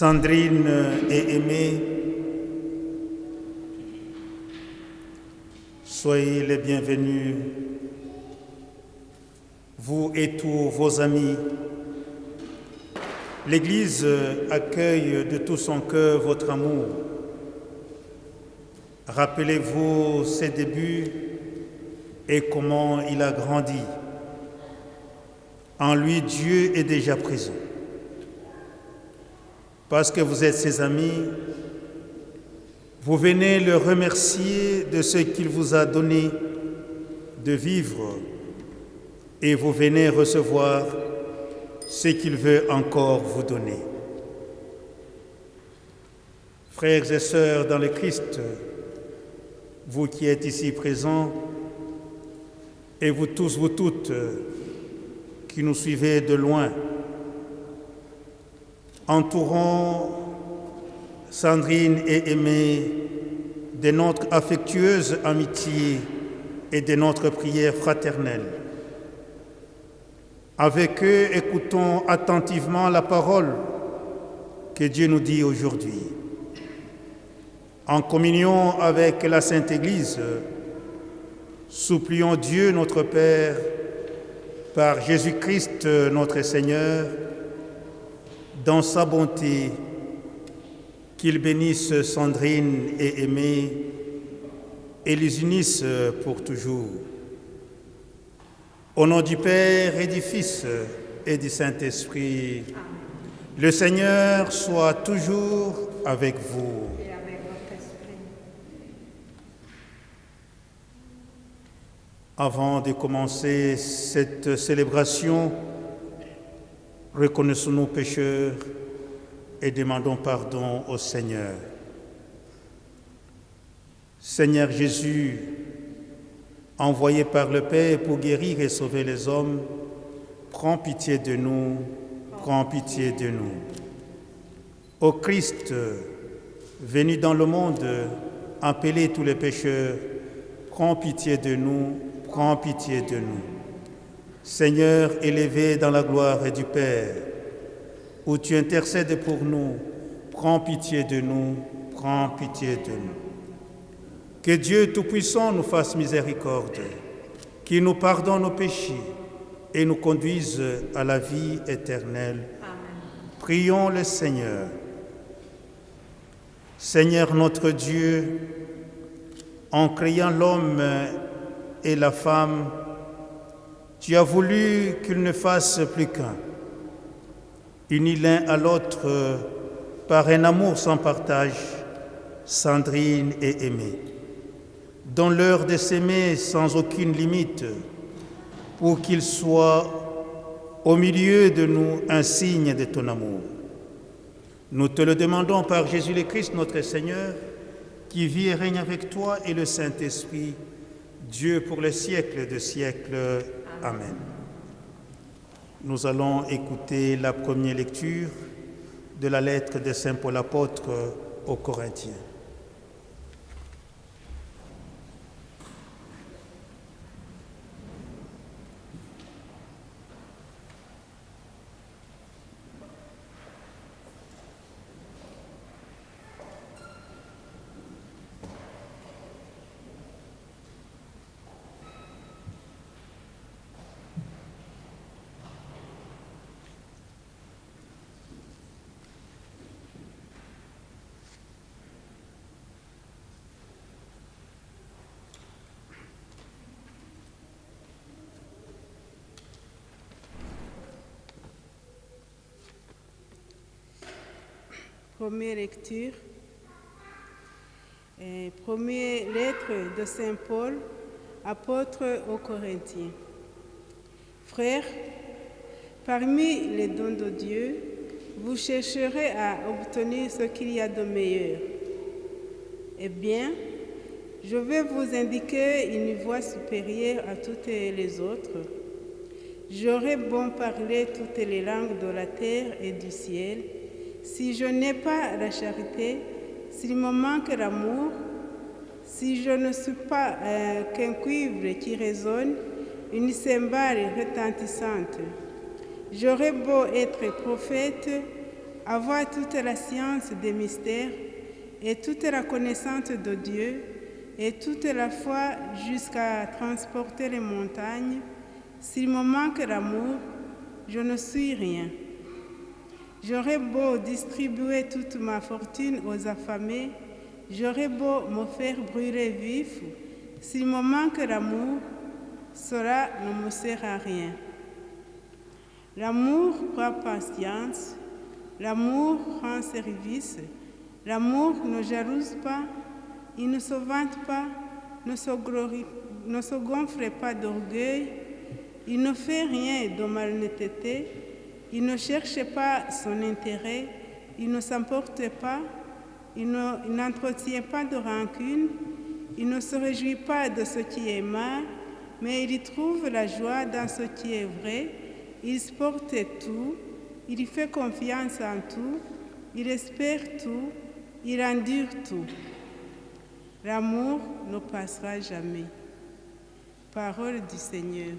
Sandrine et Aimée, soyez les bienvenus, vous et tous vos amis. L'Église accueille de tout son cœur votre amour. Rappelez-vous ses débuts et comment il a grandi. En lui, Dieu est déjà présent. Parce que vous êtes ses amis, vous venez le remercier de ce qu'il vous a donné de vivre et vous venez recevoir ce qu'il veut encore vous donner. Frères et sœurs dans le Christ, vous qui êtes ici présents, et vous tous, vous toutes, qui nous suivez de loin, entourons Sandrine et Aimée de notre affectueuse amitié et de notre prière fraternelle. Avec eux, écoutons attentivement la parole que Dieu nous dit aujourd'hui. En communion avec la Sainte Église, supplions Dieu notre Père, par Jésus-Christ notre Seigneur, dans sa bonté, qu'il bénisse Sandrine et Aimée et les unisse pour toujours. Au nom du Père et du Fils et du Saint-Esprit, le Seigneur soit toujours avec vous. Et avec votre esprit. Avant de commencer cette célébration, reconnaissons nos pécheurs et demandons pardon au Seigneur. Seigneur Jésus, envoyé par le Père pour guérir et sauver les hommes, prends pitié de nous, prends pitié de nous. Ô Christ, venu dans le monde, appeler tous les pécheurs, prends pitié de nous, prends pitié de nous. Seigneur, élevé dans la gloire du Père, où tu intercèdes pour nous, prends pitié de nous, prends pitié de nous. Que Dieu Tout-Puissant nous fasse miséricorde, qu'il nous pardonne nos péchés et nous conduise à la vie éternelle. Amen. Prions le Seigneur. Seigneur notre Dieu, en créant l'homme et la femme, tu as voulu qu'ils ne fassent plus qu'un, unis l'un à l'autre par un amour sans partage, Sandrine et Aimée. Donne-leur de s'aimer sans aucune limite, pour qu'ils soient au milieu de nous un signe de ton amour. Nous te le demandons par Jésus le Christ, notre Seigneur, qui vit et règne avec toi et le Saint-Esprit, Dieu pour les siècles de siècles. Amen. Nous allons écouter la première lecture de la lettre de Saint Paul apôtre aux Corinthiens. Première lecture, première lettre de Saint Paul, apôtre aux Corinthiens. Frères, parmi les dons de Dieu, vous chercherez à obtenir ce qu'il y a de meilleur. Eh bien, je vais vous indiquer une voie supérieure à toutes les autres. J'aurais bon parler toutes les langues de la terre et du ciel. Si je n'ai pas la charité, s'il me manque l'amour, si je ne suis pas qu'un cuivre qui résonne, une cymbale retentissante, j'aurais beau être prophète, avoir toute la science des mystères et toute la connaissance de Dieu et toute la foi jusqu'à transporter les montagnes, s'il me manque l'amour, je ne suis rien. J'aurais beau distribuer toute ma fortune aux affamés, j'aurais beau me faire brûler vif, s'il me manque l'amour, cela ne me sert à rien. L'amour prend patience, l'amour rend service, l'amour ne jalouse pas, il ne se vante pas, ne se gonfle pas d'orgueil, il ne fait rien de malhonnêteté, il ne cherche pas son intérêt, il ne s'emporte pas, il n'entretient pas de rancune, il ne se réjouit pas de ce qui est mal, mais il y trouve la joie dans ce qui est vrai, il supporte tout, il y fait confiance en tout, il espère tout, il endure tout. L'amour ne passera jamais. Parole du Seigneur.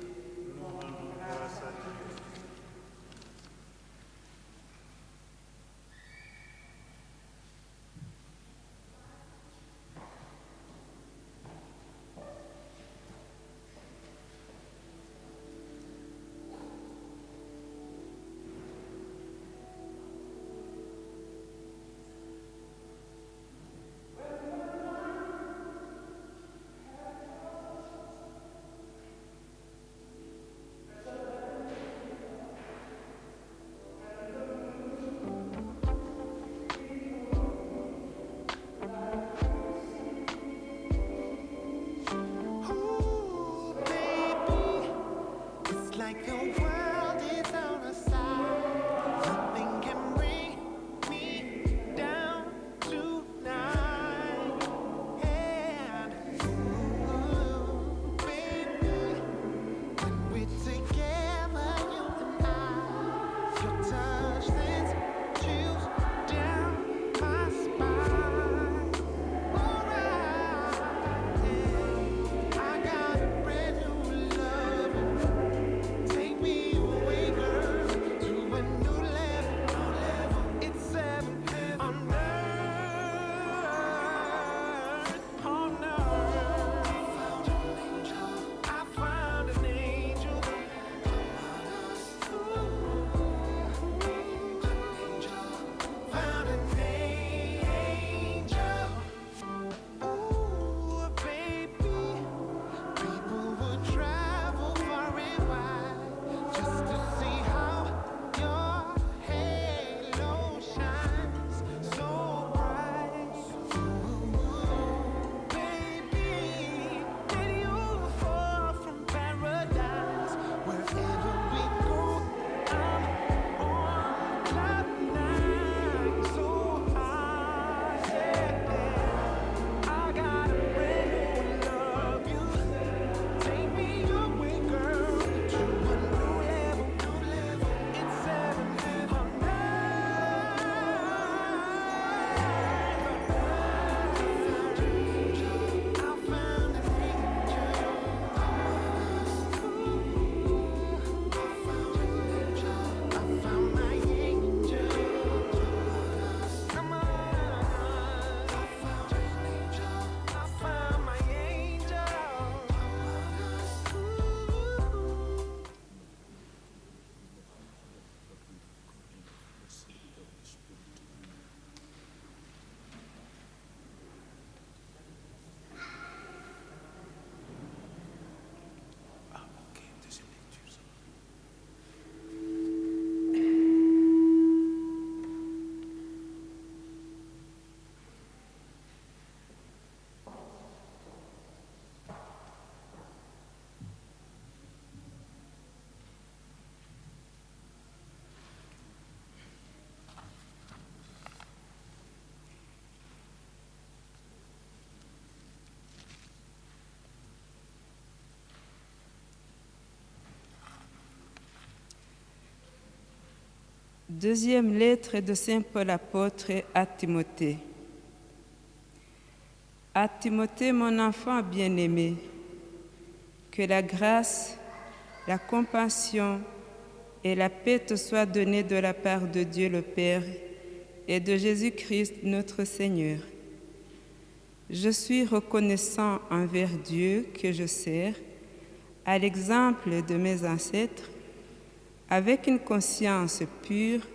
Deuxième lettre de Saint Paul apôtre à Timothée. À Timothée, mon enfant bien-aimé, que la grâce, la compassion et la paix te soient données de la part de Dieu le Père et de Jésus-Christ notre Seigneur. Je suis reconnaissant envers Dieu que je sers, à l'exemple de mes ancêtres, avec une conscience pure,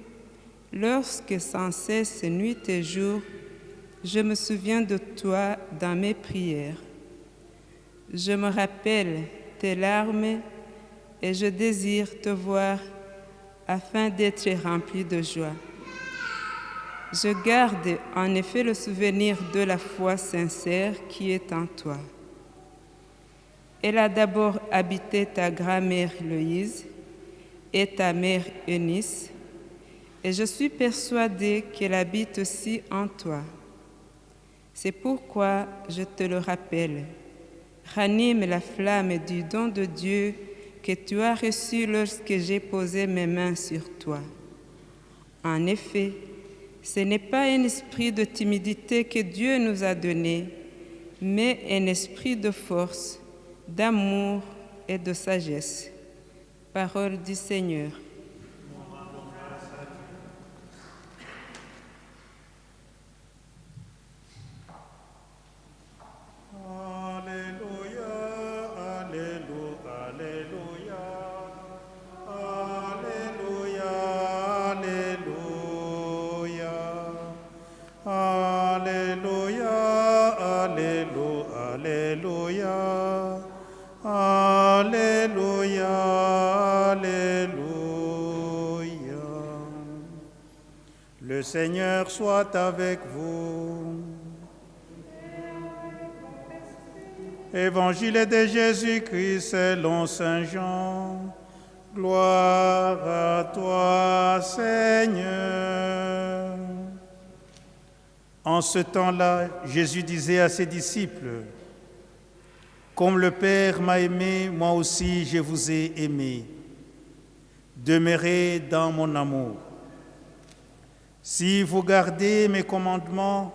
lorsque sans cesse, nuit et jour, je me souviens de toi dans mes prières. Je me rappelle tes larmes et je désire te voir afin d'être rempli de joie. Je garde en effet le souvenir de la foi sincère qui est en toi. Elle a d'abord habité ta grand-mère Loïse et ta mère Eunice, et je suis persuadée qu'elle habite aussi en toi. C'est pourquoi je te le rappelle. Ranime la flamme du don de Dieu que tu as reçu lorsque j'ai posé mes mains sur toi. En effet, ce n'est pas un esprit de timidité que Dieu nous a donné, mais un esprit de force, d'amour et de sagesse. Parole du Seigneur. Le Seigneur soit avec vous. Évangile de Jésus-Christ selon Saint Jean. Gloire à toi, Seigneur. En ce temps-là, Jésus disait à ses disciples, « Comme le Père m'a aimé, moi aussi je vous ai aimé. Demeurez dans mon amour. Si vous gardez mes commandements,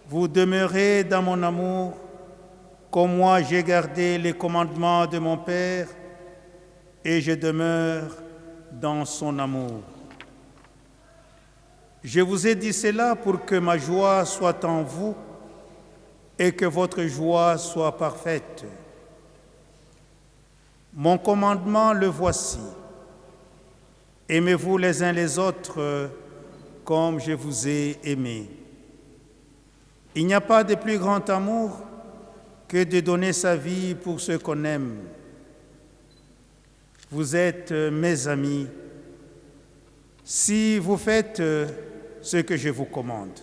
vous demeurez dans mon amour, comme moi j'ai gardé les commandements de mon Père, et je demeure dans son amour. Je vous ai dit cela pour que ma joie soit en vous et que votre joie soit parfaite. Mon commandement, le voici. Aimez-vous les uns les autres comme je vous ai aimés. Il n'y a pas de plus grand amour que de donner sa vie pour ceux qu'on aime. Vous êtes mes amis si vous faites ce que je vous commande.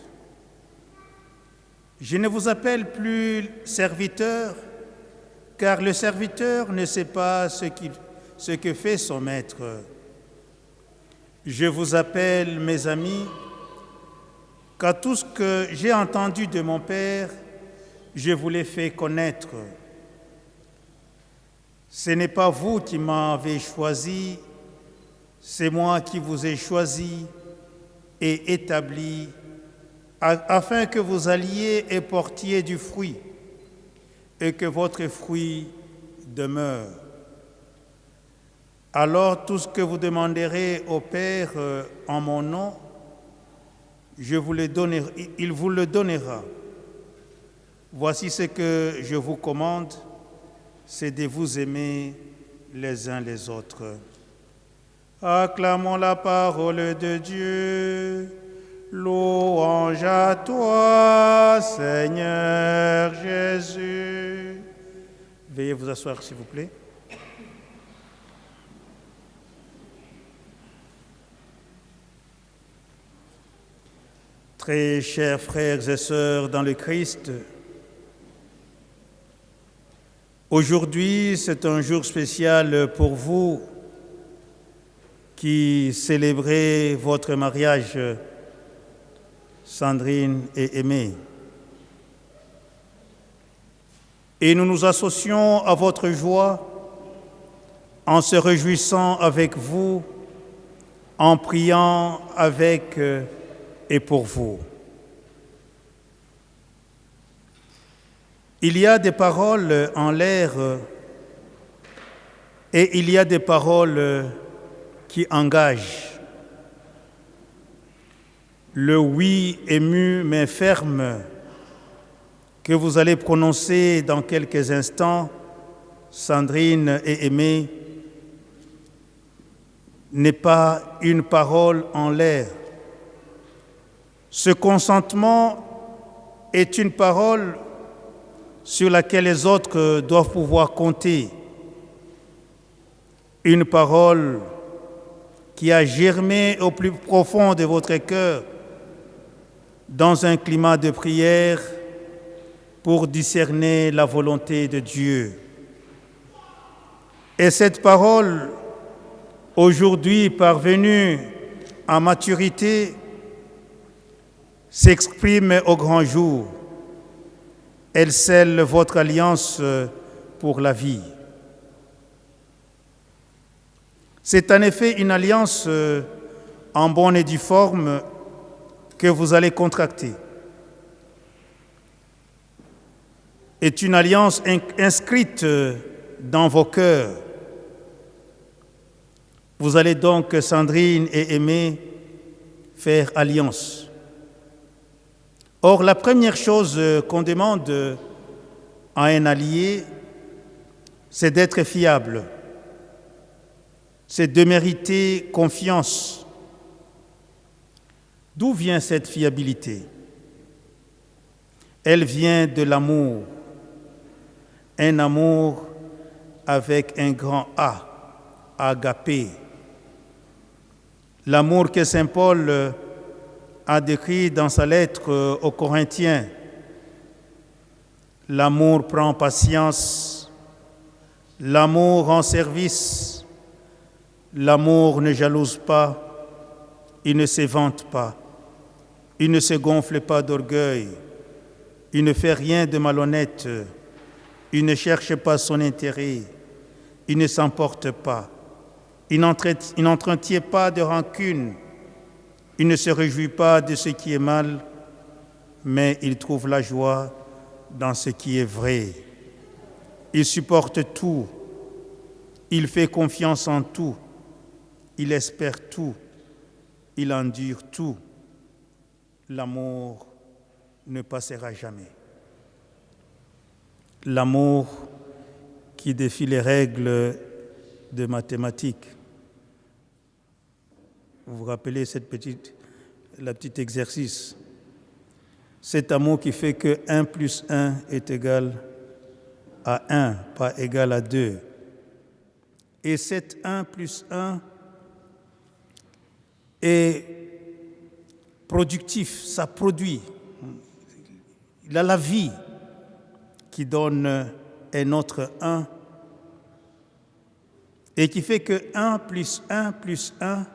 Je ne vous appelle plus serviteur, car le serviteur ne sait pas ce que fait son maître. Je vous appelle mes amis, car tout ce que j'ai entendu de mon Père, je vous l'ai fait connaître. Ce n'est pas vous qui m'avez choisi, c'est moi qui vous ai choisi et établi, afin que vous alliez et portiez du fruit, et que votre fruit demeure. Alors tout ce que vous demanderez au Père en mon nom, il vous le donnera. Voici ce que je vous commande, c'est de vous aimer les uns les autres. Acclamons la parole de Dieu. Louange à toi, Seigneur Jésus. Veuillez vous asseoir, s'il vous plaît. Très chers frères et sœurs dans le Christ, aujourd'hui, c'est un jour spécial pour vous qui célébrez votre mariage, Sandrine et Aimé. Et nous nous associons à votre joie en se réjouissant avec vous, en priant avec et pour vous. Il y a des paroles en l'air et il y a des paroles qui engagent. le oui ému mais ferme que vous allez prononcer dans quelques instants, Sandrine et Aimé, n'est pas une parole en l'air. Ce consentement est une parole sur laquelle les autres doivent pouvoir compter. Une parole qui a germé au plus profond de votre cœur dans un climat de prière pour discerner la volonté de Dieu. Et cette parole, aujourd'hui parvenue à maturité, s'exprime au grand jour. Elle scelle votre alliance pour la vie. C'est en effet une alliance en bonne et due forme que vous allez contracter. C'est une alliance inscrite dans vos cœurs. Vous allez donc, Sandrine et Aimé, faire alliance. Or, la première chose qu'on demande à un allié, c'est d'être fiable, c'est de mériter confiance. D'où vient cette fiabilité? Elle vient de l'amour, un amour avec un grand A, agapé. L'amour que saint Paul a décrit dans sa lettre aux Corinthiens. L'amour prend patience, l'amour rend service, l'amour ne jalouse pas, il ne s'évante pas, il ne se gonfle pas d'orgueil, il ne fait rien de malhonnête, il ne cherche pas son intérêt, il ne s'emporte pas, il n'entretient pas de rancune, il ne se réjouit pas de ce qui est mal, mais il trouve la joie dans ce qui est vrai. Il supporte tout, il fait confiance en tout, il espère tout, il endure tout. L'amour ne passera jamais. L'amour qui défie les règles de mathématiques. Vous vous rappelez le petit exercice. Cet amour qui fait que 1 plus 1 est égal à 1, pas égal à 2. Et cet 1 plus 1 est productif, ça produit. Il a la vie qui donne un autre 1 et qui fait que 1 plus 1 plus 1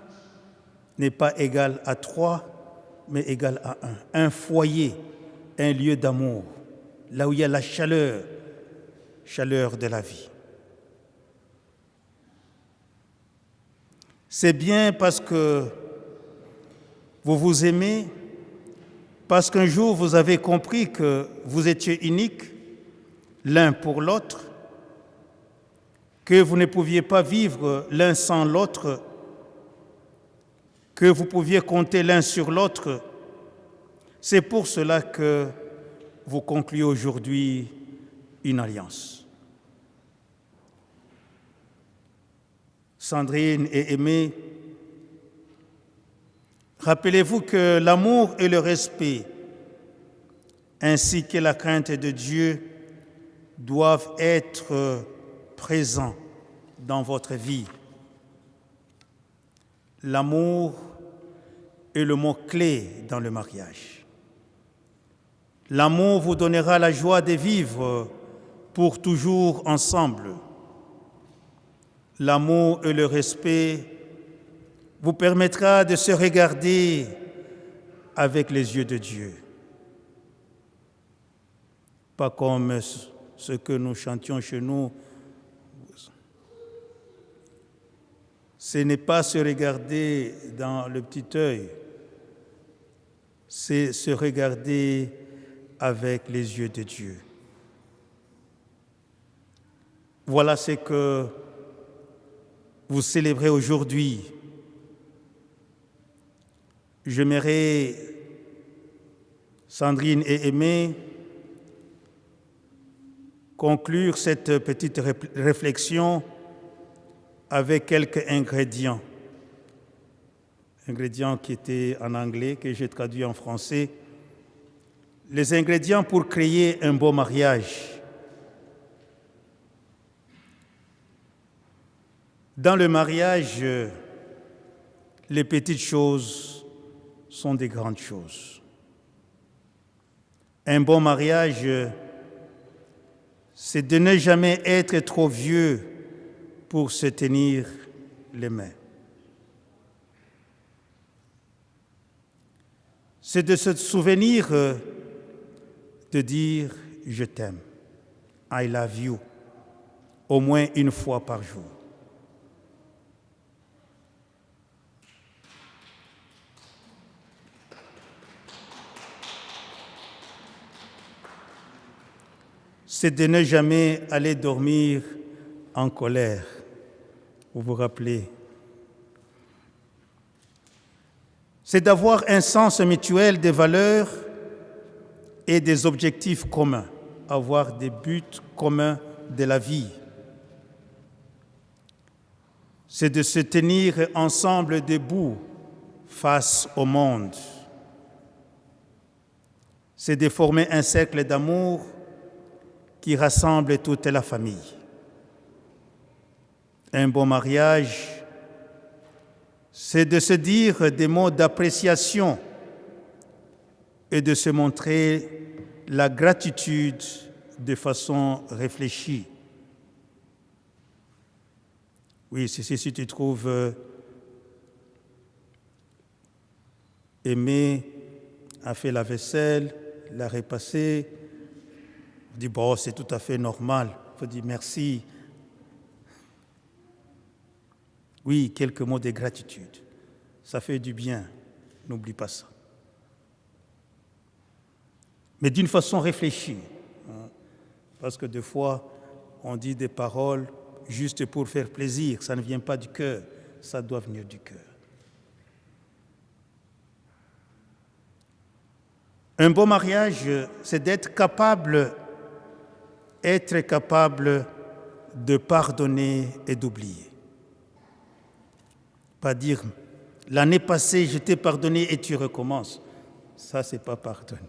n'est pas égal à 3, mais égal à 1. Un foyer, un lieu d'amour, là où il y a la chaleur de la vie. C'est bien parce que vous vous aimez, parce qu'un jour vous avez compris que vous étiez uniques l'un pour l'autre, que vous ne pouviez pas vivre l'un sans l'autre, que vous pouviez compter l'un sur l'autre. C'est pour cela que vous concluez aujourd'hui une alliance. Sandrine et Aimé, rappelez-vous que l'amour et le respect, ainsi que la crainte de Dieu, doivent être présents dans votre vie. L'amour est le mot-clé dans le mariage. L'amour vous donnera la joie de vivre pour toujours ensemble. L'amour et le respect vous permettra de se regarder avec les yeux de Dieu. Pas comme ce que nous chantions chez nous. Ce n'est pas se regarder dans le petit œil, c'est se regarder avec les yeux de Dieu. Voilà ce que vous célébrez aujourd'hui. J'aimerais Sandrine et Aimé conclure cette petite réflexion avec quelques ingrédients qui étaient en anglais, que j'ai traduits en français. Les ingrédients pour créer un beau mariage. Dans le mariage, les petites choses sont des grandes choses. Un bon mariage, c'est de ne jamais être trop vieux pour se tenir les mains. C'est de se souvenir de dire « je t'aime »,« I love you », au moins une fois par jour. C'est de ne jamais aller dormir en colère. Vous vous rappelez? C'est d'avoir un sens mutuel des valeurs et des objectifs communs, avoir des buts communs de la vie. C'est de se tenir ensemble debout face au monde. C'est de former un cercle d'amour qui rassemble toute la famille. Un bon mariage, c'est de se dire des mots d'appréciation et de se montrer la gratitude de façon réfléchie. Oui, si tu trouves Aimé a fait la vaisselle, l'a repassée, on dit, bon, c'est tout à fait normal. Il faut dire merci. Oui, quelques mots de gratitude. Ça fait du bien. N'oublie pas ça. Mais d'une façon réfléchie. Parce que des fois, on dit des paroles juste pour faire plaisir. Ça ne vient pas du cœur. Ça doit venir du cœur. Un bon mariage, c'est d'être capable de pardonner et d'oublier. Pas dire, l'année passée, je t'ai pardonné et tu recommences. Ça, c'est pas pardonner.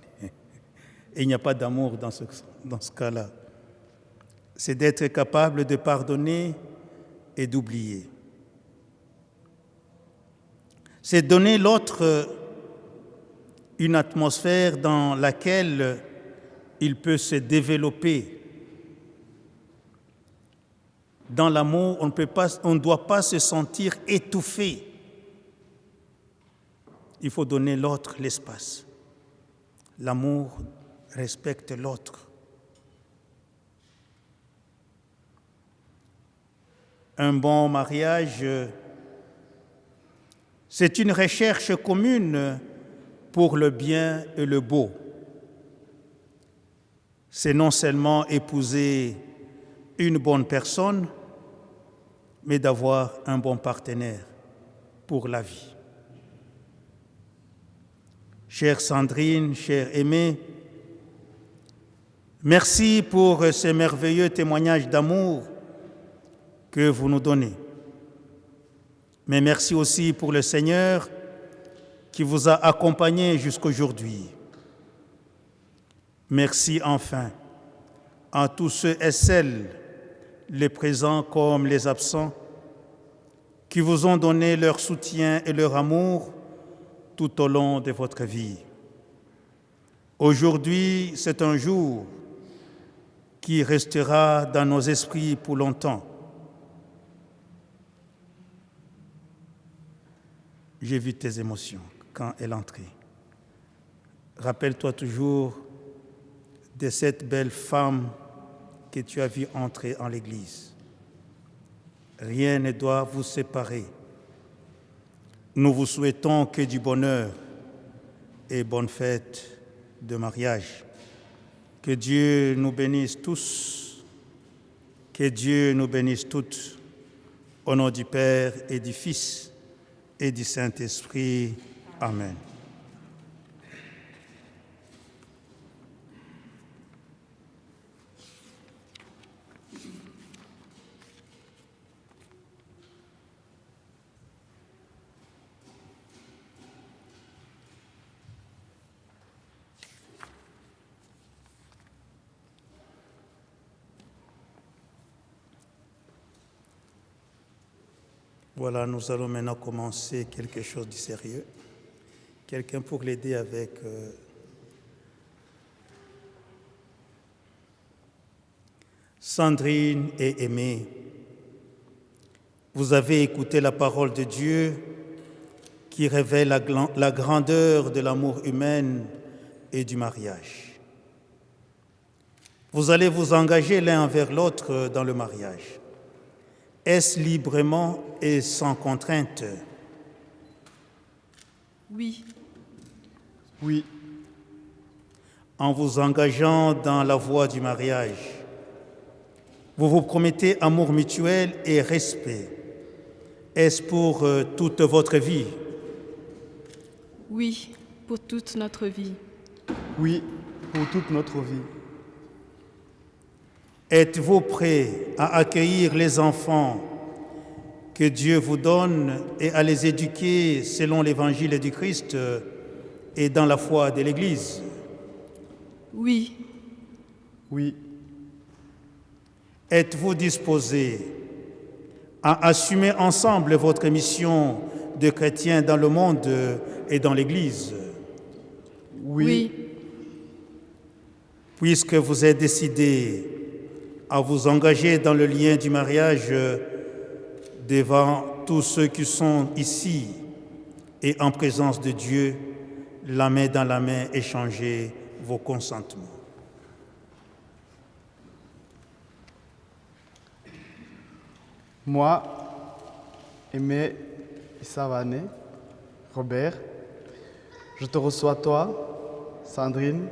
Et il n'y a pas d'amour dans ce cas-là. C'est d'être capable de pardonner et d'oublier. C'est donner l'autre une atmosphère dans laquelle il peut se développer. Dans l'amour, on ne doit pas se sentir étouffé. Il faut donner l'autre l'espace. L'amour respecte l'autre. Un bon mariage, c'est une recherche commune pour le bien et le beau. C'est non seulement épouser une bonne personne, mais d'avoir un bon partenaire pour la vie. Chère Sandrine, chère Aimé, merci pour ce merveilleux témoignage d'amour que vous nous donnez. Mais merci aussi pour le Seigneur qui vous a accompagnés jusqu'aujourd'hui. Merci enfin à tous ceux et celles, les présents comme les absents, qui vous ont donné leur soutien et leur amour tout au long de votre vie. Aujourd'hui, c'est un jour qui restera dans nos esprits pour longtemps. J'ai vu tes émotions quand elle entrait. Rappelle-toi toujours de cette belle femme que tu as vue entrer en l'Église. Rien ne doit vous séparer. Nous vous souhaitons que du bonheur et bonne fête de mariage. Que Dieu nous bénisse tous, que Dieu nous bénisse toutes, au nom du Père et du Fils et du Saint-Esprit. Amen. Voilà, nous allons maintenant commencer quelque chose de sérieux. Quelqu'un pour l'aider avec... Sandrine et Aimé, vous avez écouté la parole de Dieu qui révèle la grandeur de l'amour humain et du mariage. Vous allez vous engager l'un envers l'autre dans le mariage. Est-ce librement et sans contrainte? Oui. Oui. En vous engageant dans la voie du mariage, vous vous promettez amour mutuel et respect. Est-ce pour toute votre vie? Oui, pour toute notre vie. Oui, pour toute notre vie. Êtes-vous prêts à accueillir les enfants que Dieu vous donne et à les éduquer selon l'évangile du Christ et dans la foi de l'Église? Oui. Oui. Êtes-vous disposés à assumer ensemble votre mission de chrétien dans le monde et dans l'Église? Oui. Puisque vous êtes décidés à vous engager dans le lien du mariage devant tous ceux qui sont ici et en présence de Dieu, la main dans la main, échangez vos consentements. Moi, Aimé Isavane, Robert, je te reçois toi, Sandrine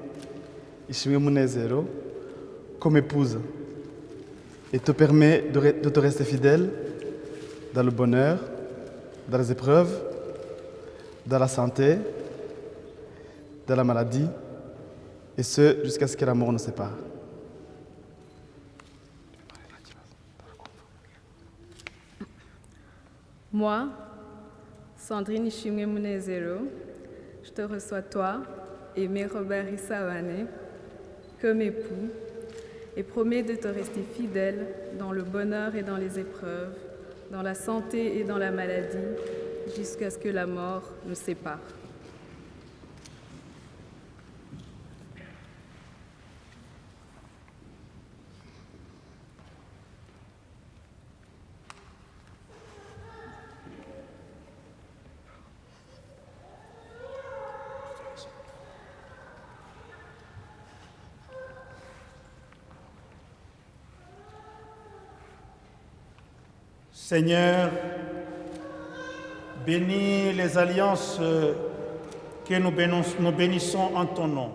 Ishimwe Munezero, comme épouse et te permets de te rester fidèle dans le bonheur, dans les épreuves, dans la santé, dans la maladie, et ce jusqu'à ce que la mort nous sépare. Moi, Sandrine Ishimwe Munezero, je te reçois toi, Aimé Robert Isavane, comme époux, et promets de te rester fidèle dans le bonheur et dans les épreuves, dans la santé et dans la maladie, jusqu'à ce que la mort nous sépare. Seigneur, bénis les alliances que nous bénissons en ton nom.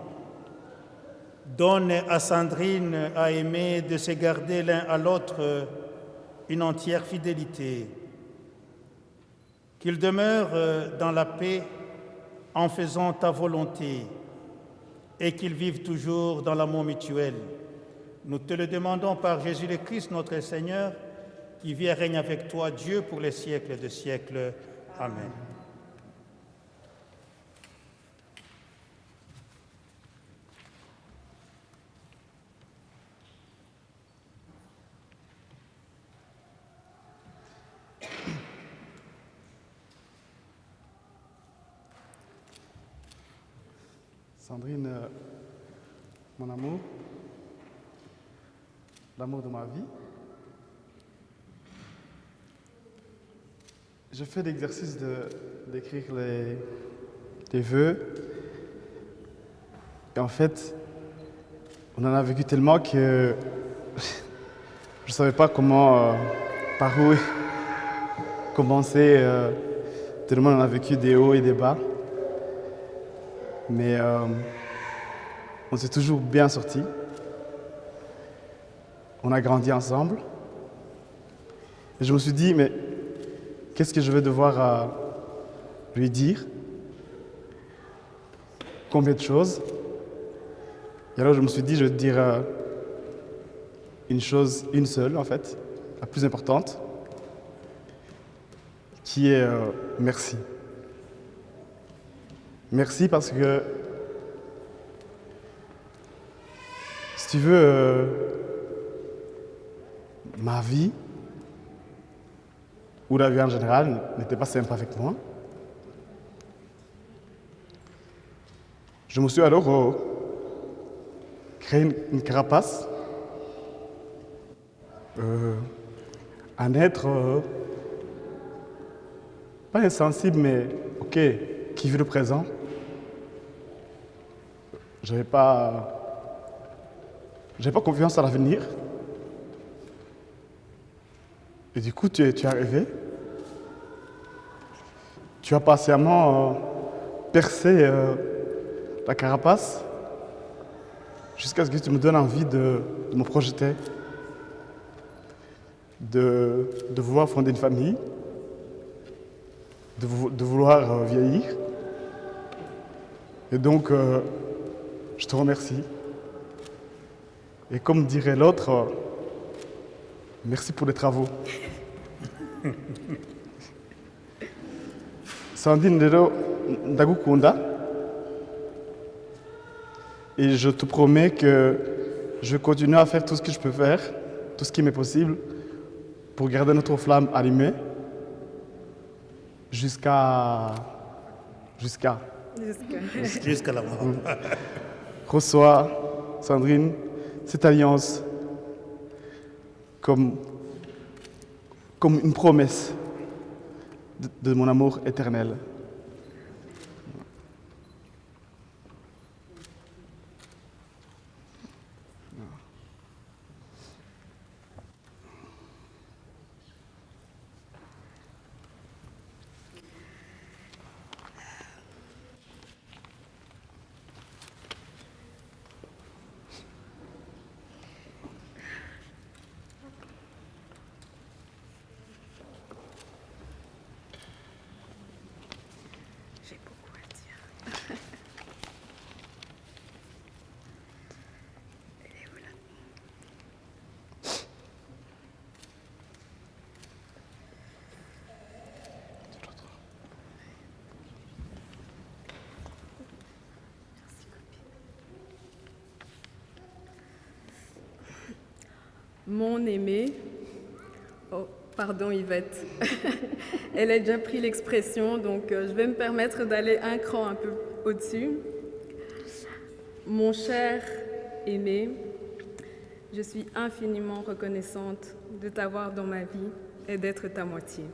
Donne à Sandrine, à Aimé de se garder l'un à l'autre une entière fidélité. Qu'ils demeurent dans la paix en faisant ta volonté et qu'ils vivent toujours dans l'amour mutuel. Nous te le demandons par Jésus le Christ, notre Seigneur, qui vit et règne avec toi, Dieu, pour les siècles des siècles. Amen. Sandrine, mon amour, l'amour de ma vie, je fais l'exercice d'écrire les vœux. Et en fait, on en a vécu tellement que je ne savais pas par où commencer. Tellement on a vécu des hauts et des bas. Mais on s'est toujours bien sortis. On a grandi ensemble. Et je me suis dit, mais qu'est-ce que je vais devoir lui dire? Combien de choses? Et alors je me suis dit, je vais te dire une seule en fait, la plus importante, qui est merci. Merci parce que, si tu veux, ma vie, ou la vie en général n'était pas sympa avec moi. Je me suis alors créé une carapace, un être pas insensible, mais ok, qui vit le présent. J'avais pas confiance à l'avenir. Et du coup, tu es arrivé. Tu as patiemment percé la carapace jusqu'à ce que tu me donnes envie de me projeter, de vouloir fonder une famille, de vouloir vieillir. Et donc, je te remercie. Et comme dirait l'autre, merci pour les travaux. Sandrine rero ndagukunda et je te promets que je vais continuer à faire tout ce que je peux faire, tout ce qui m'est possible pour garder notre flamme allumée jusqu'à Jusqu'à la mort. Reçois, Sandrine, cette alliance comme une promesse de mon amour éternel. Mon aimé, oh, pardon Yvette, elle a déjà pris l'expression, donc je vais me permettre d'aller un cran un peu au-dessus. Mon cher aimé, je suis infiniment reconnaissante de t'avoir dans ma vie et d'être ta moitié.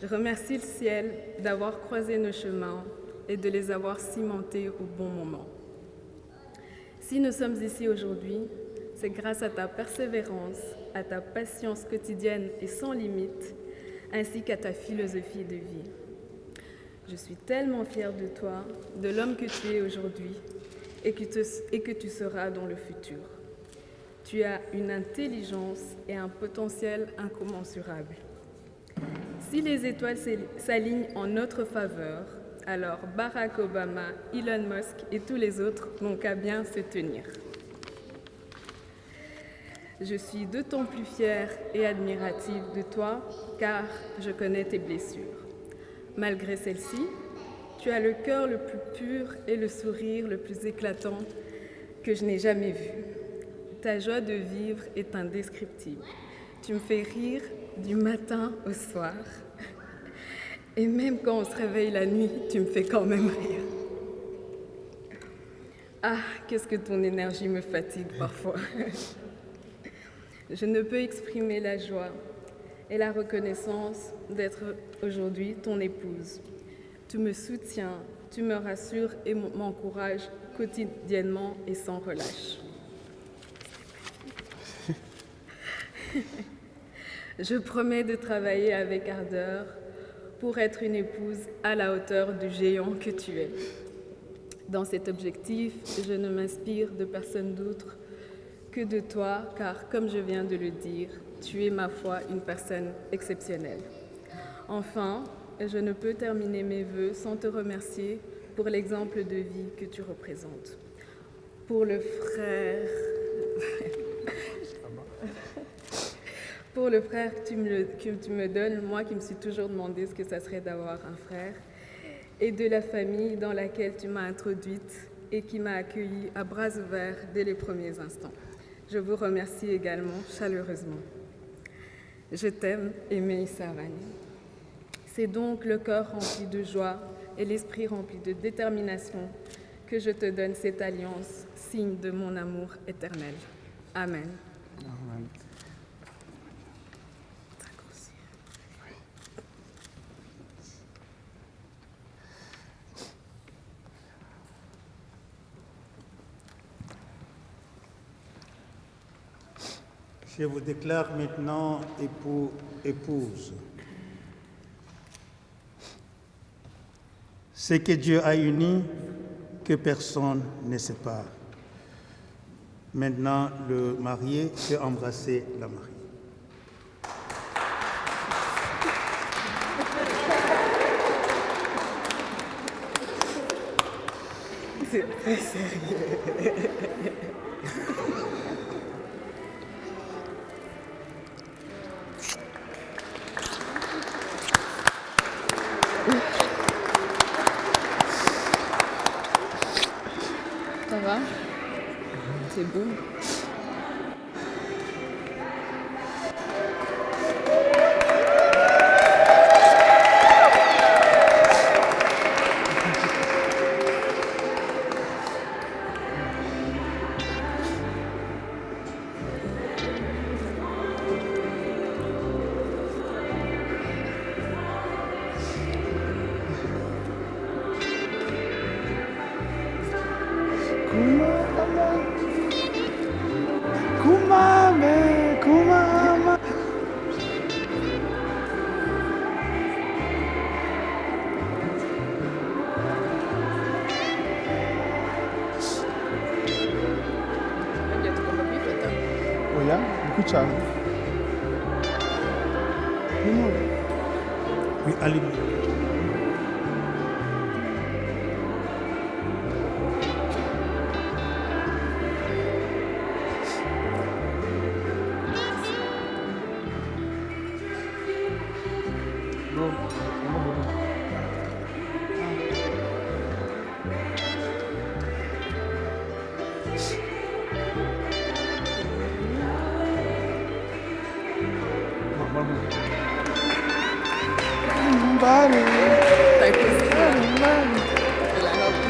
Je remercie le ciel d'avoir croisé nos chemins et de les avoir cimentés au bon moment. Si nous sommes ici aujourd'hui, c'est grâce à ta persévérance, à ta patience quotidienne et sans limite, ainsi qu'à ta philosophie de vie. Je suis tellement fière de toi, de l'homme que tu es aujourd'hui et que tu seras dans le futur. Tu as une intelligence et un potentiel incommensurables. Si les étoiles s'alignent en notre faveur, alors Barack Obama, Elon Musk et tous les autres n'ont qu'à bien se tenir. Je suis d'autant plus fière et admirative de toi car je connais tes blessures. Malgré celles-ci, tu as le cœur le plus pur et le sourire le plus éclatant que je n'ai jamais vu. Ta joie de vivre est indescriptible. Tu me fais rire du matin au soir. Et même quand on se réveille la nuit, tu me fais quand même rire. Ah, qu'est-ce que ton énergie me fatigue parfois. Je ne peux exprimer la joie et la reconnaissance d'être aujourd'hui ton épouse. Tu me soutiens, tu me rassures et m'encourages quotidiennement et sans relâche. Je promets de travailler avec ardeur pour être une épouse à la hauteur du géant que tu es. Dans cet objectif, je ne m'inspire de personne d'autre que de toi, car comme je viens de le dire, tu es ma foi une personne exceptionnelle. Enfin, je ne peux terminer mes vœux sans te remercier pour l'exemple de vie que tu représentes. Pour le frère... Pour le frère que tu me donnes, moi qui me suis toujours demandé ce que ça serait d'avoir un frère, et de la famille dans laquelle tu m'as introduite et qui m'a accueillie à bras ouverts dès les premiers instants. Je vous remercie également chaleureusement. Je t'aime, aimé Isavani. C'est donc le cœur rempli de joie et l'esprit rempli de détermination que je te donne cette alliance, signe de mon amour éternel. Amen. Amen. Je vous déclare maintenant époux, épouse. Ce que Dieu a uni, que personne ne sépare. Maintenant, le marié peut embrasser la mariée. C'est très sérieux. Ça va? C'est beau. Kumama. Oya, nikuchana. Oui, allez. T'as causé là? De la robe.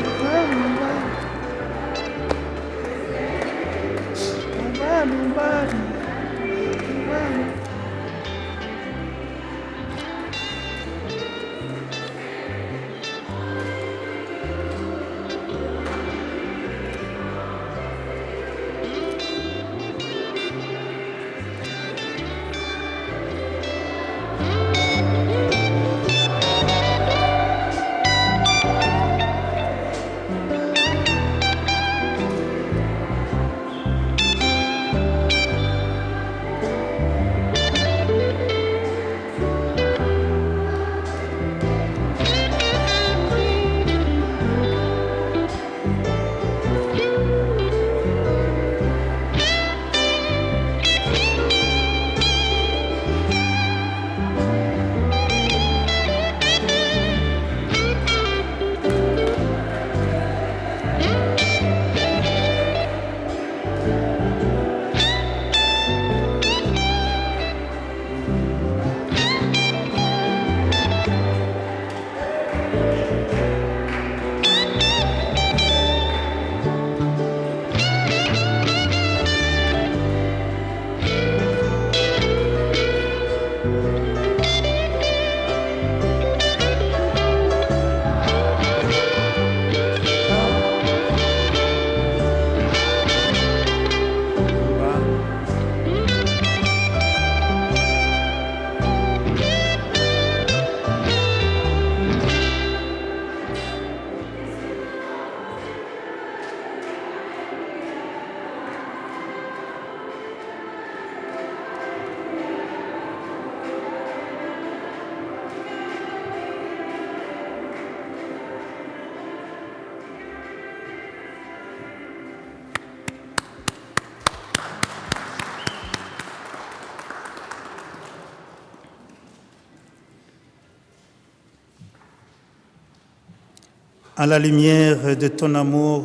À la lumière de ton amour,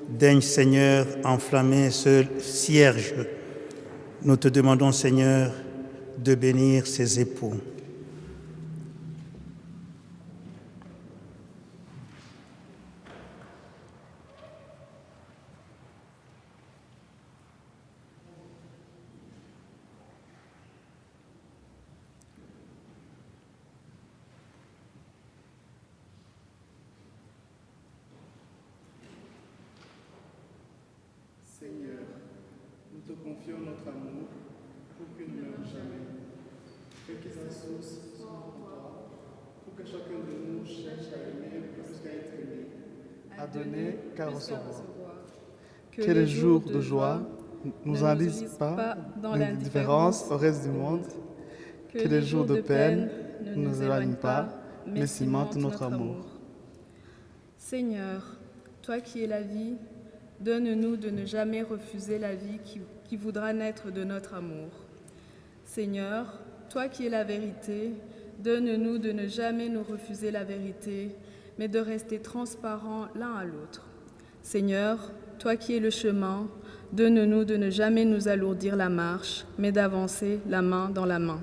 daigne Seigneur enflammer ce cierge. Nous te demandons Seigneur de bénir ses époux. Seigneur, nous te confions notre amour pour qu'il ne meure jamais. Fais que sa source soit en toi, pour que chacun de nous cherche à aimer plus qu'à être aimé, à donner qu'à recevoir. Que les jours de joie nous enlisent pas dans l'indifférence au reste du monde, que les jours de peine ne nous éloignent pas, mais cimentent notre amour. Seigneur, toi qui es la vie, donne-nous de ne jamais refuser la vie qui voudra naître de notre amour. Seigneur, toi qui es la vérité, donne-nous de ne jamais nous refuser la vérité, mais de rester transparents l'un à l'autre. Seigneur, toi qui es le chemin, donne-nous de ne jamais nous alourdir la marche, mais d'avancer la main dans la main.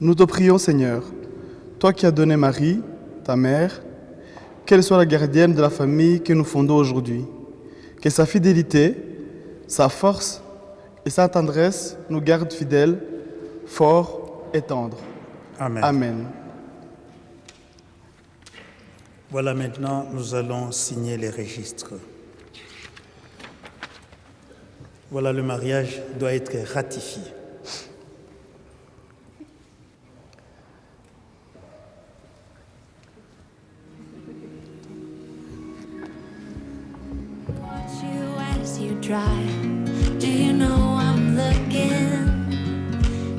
Nous te prions, Seigneur, toi qui as donné Marie, ta mère, qu'elle soit la gardienne de la famille que nous fondons aujourd'hui. Que sa fidélité, sa force et sa tendresse nous gardent fidèles, forts et tendres. Amen. Amen. Voilà, maintenant, nous allons signer les registres. Voilà, le mariage doit être ratifié. Watch you as you drive. Do you know I'm looking?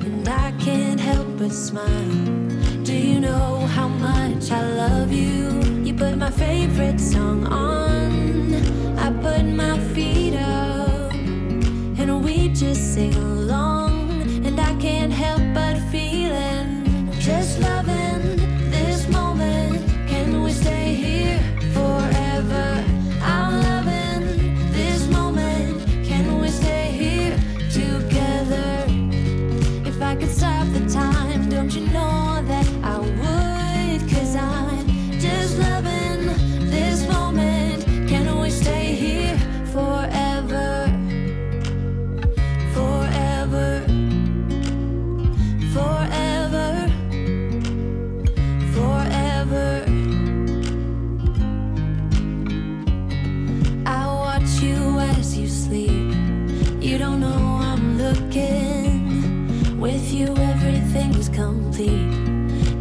And I can't help but smile. Do you know how much I love you? You put my favorite song on. I put my feet up. And we just sing along. And I can't help but feeling. Just loving this moment. Can we stay here forever? I'm loving this moment. Can we stay here together? If I could stop the time, don't you know that I would? 'Cause I'm just loving this moment. Can we stay here forever? Forever. Forever. Forever. I watch you as you sleep. You don't know I'm looking. With you everything's complete.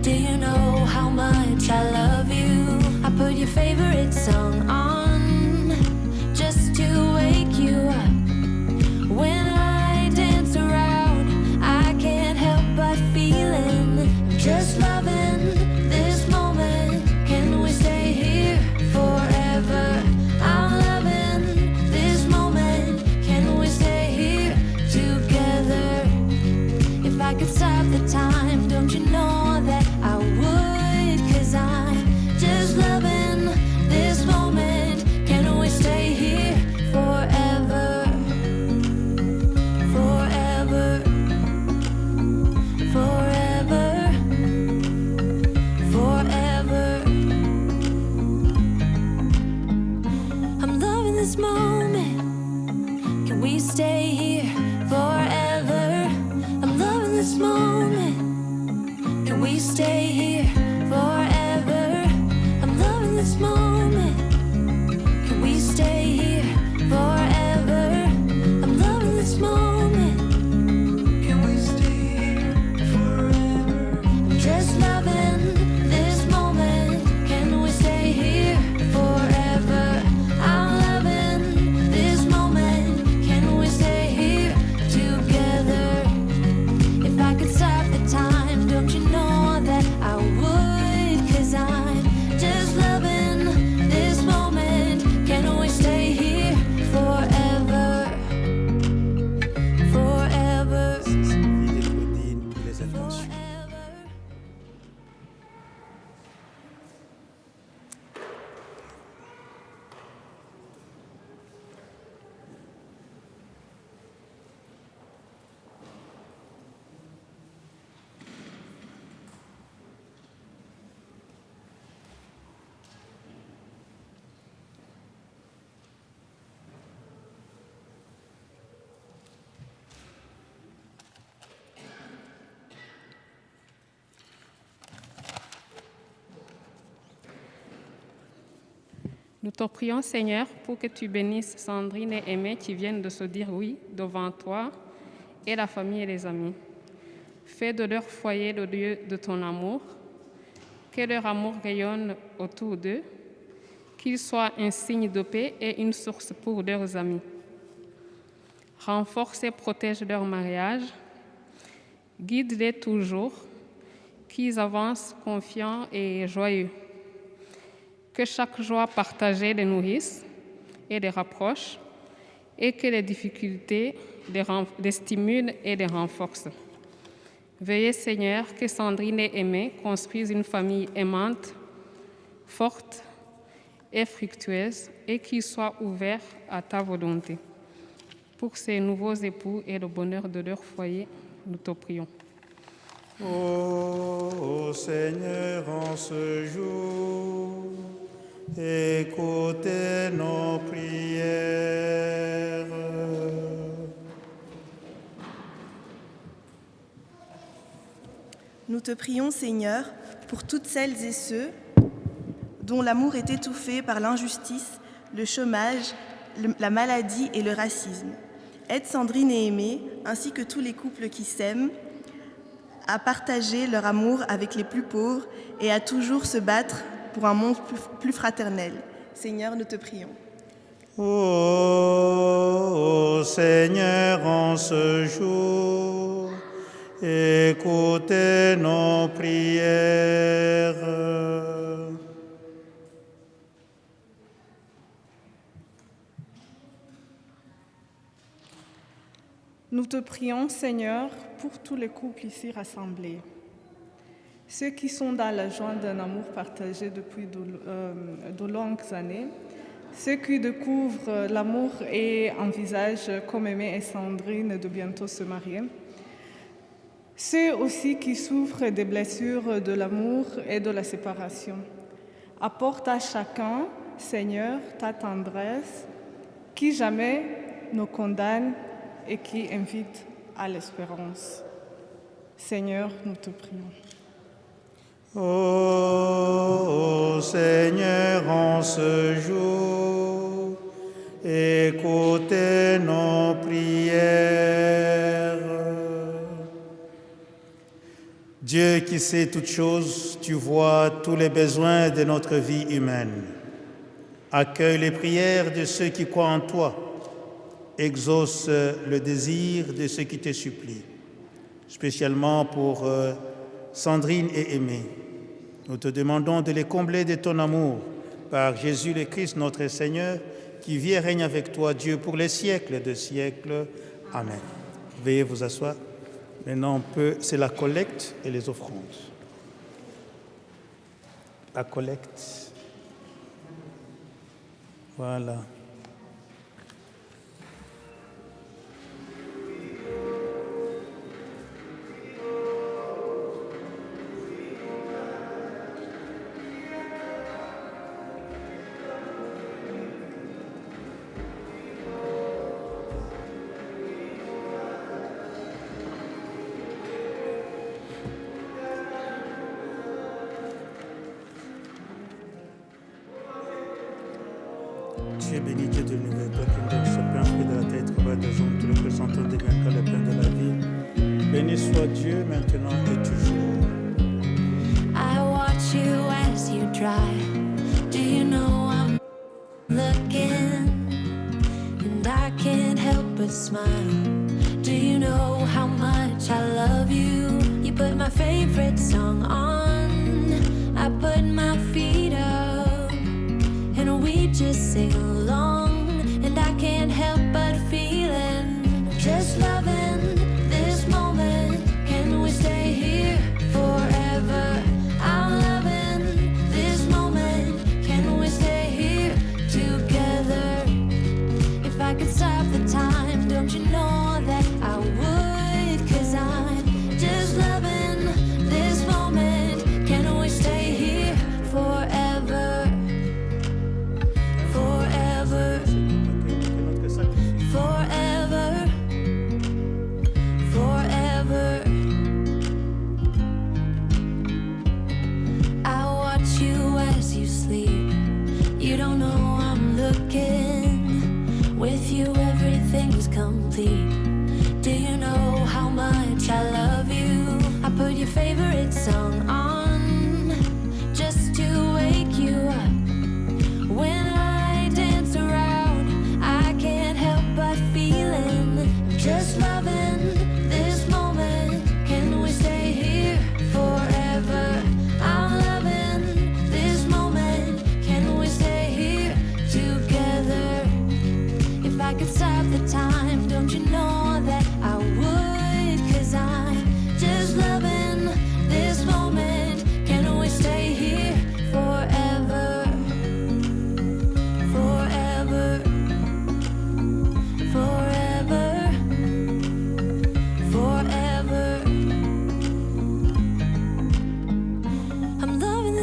Do you know how much I love you? I put your favorite song on just to wake you up. When I dance around, I can't help but feeling. Just loving this moment. Can we stay here forever? I'm loving this moment. Can we stay here together? If I could stop the time, don't you know that I would? 'Cause I'm just loving this moment. Can we stay here forever? Forever. Forever. Forever. I'm loving this moment. Can we stay here forever? I'm loving this moment. Can we stay here forever? I'm loving this moment. Can we stay here forever? I'm loving this moment. Can we stay here forever? I'm just loving this moment. Can we stay here forever? I'm loving this moment. Can we stay here together? If I could stop the time, don't you know that I would? 'Cause I'm just loving this Nous te prions, Seigneur, pour que tu bénisses Sandrine et Aimé qui viennent de se dire oui devant toi et la famille et les amis. Fais de leur foyer le lieu de ton amour, que leur amour rayonne autour d'eux, qu'ils soient un signe de paix et une source pour leurs amis. Renforce et protège leur mariage, guide-les toujours, qu'ils avancent confiants et joyeux. Que chaque joie partagée les nourrisse et les rapproche, et que les difficultés les stimulent et les renforcent. Veuillez, Seigneur, que Sandrine et Aimé construisent une famille aimante, forte et fructueuse, et qu'ils soient ouverts à ta volonté. Pour ces nouveaux époux et le bonheur de leur foyer, nous te prions. Ô Seigneur, en ce jour, écoutez nos prières. Nous te prions, Seigneur, pour toutes celles et ceux dont l'amour est étouffé par l'injustice, le chômage, la maladie et le racisme. Aide Sandrine et Aimé, ainsi que tous les couples qui s'aiment, à partager leur amour avec les plus pauvres et à toujours se battre pour un monde plus fraternel. Seigneur, nous te prions. Ô Seigneur, en ce jour, écoutez nos prières. Nous te prions, Seigneur, pour tous les couples ici rassemblés, ceux qui sont dans la joie d'un amour partagé depuis de longues années, ceux qui découvrent l'amour et envisagent, comme Aimé et Sandrine, de bientôt se marier, ceux aussi qui souffrent des blessures de l'amour et de la séparation. Apporte à chacun, Seigneur, ta tendresse, qui jamais ne condamne et qui invite à l'espérance. Seigneur, nous te prions. Ô Seigneur, en ce jour, écoutez nos prières. Dieu qui sait toutes choses, tu vois tous les besoins de notre vie humaine. Accueille les prières de ceux qui croient en toi. Exauce le désir de ceux qui te supplient, spécialement pour Sandrine et Aimé. Nous te demandons de les combler de ton amour par Jésus le Christ, notre Seigneur, qui vit et règne avec toi, Dieu, pour les siècles de siècles. Amen. Veuillez vous asseoir. Maintenant, c'est la collecte et les offrandes. La collecte. Voilà. Tu es béni, Dieu de l'univers, toi qui donnes ce pain, fruit de la terre, travail des hommes, tu le présentant des biens car le pain de la vie. Béni soit Dieu maintenant et toujours. I watch you as you drive. Do you know I'm looking? And I can't help but smile. Do you know how much I love you? You put my favorite song on. I put my feet up. And we just sing along. And I can't help but feeling just loving this moment. Can we stay here forever? I'm loving this moment. Can we stay here together? If I could stop the time, don't you know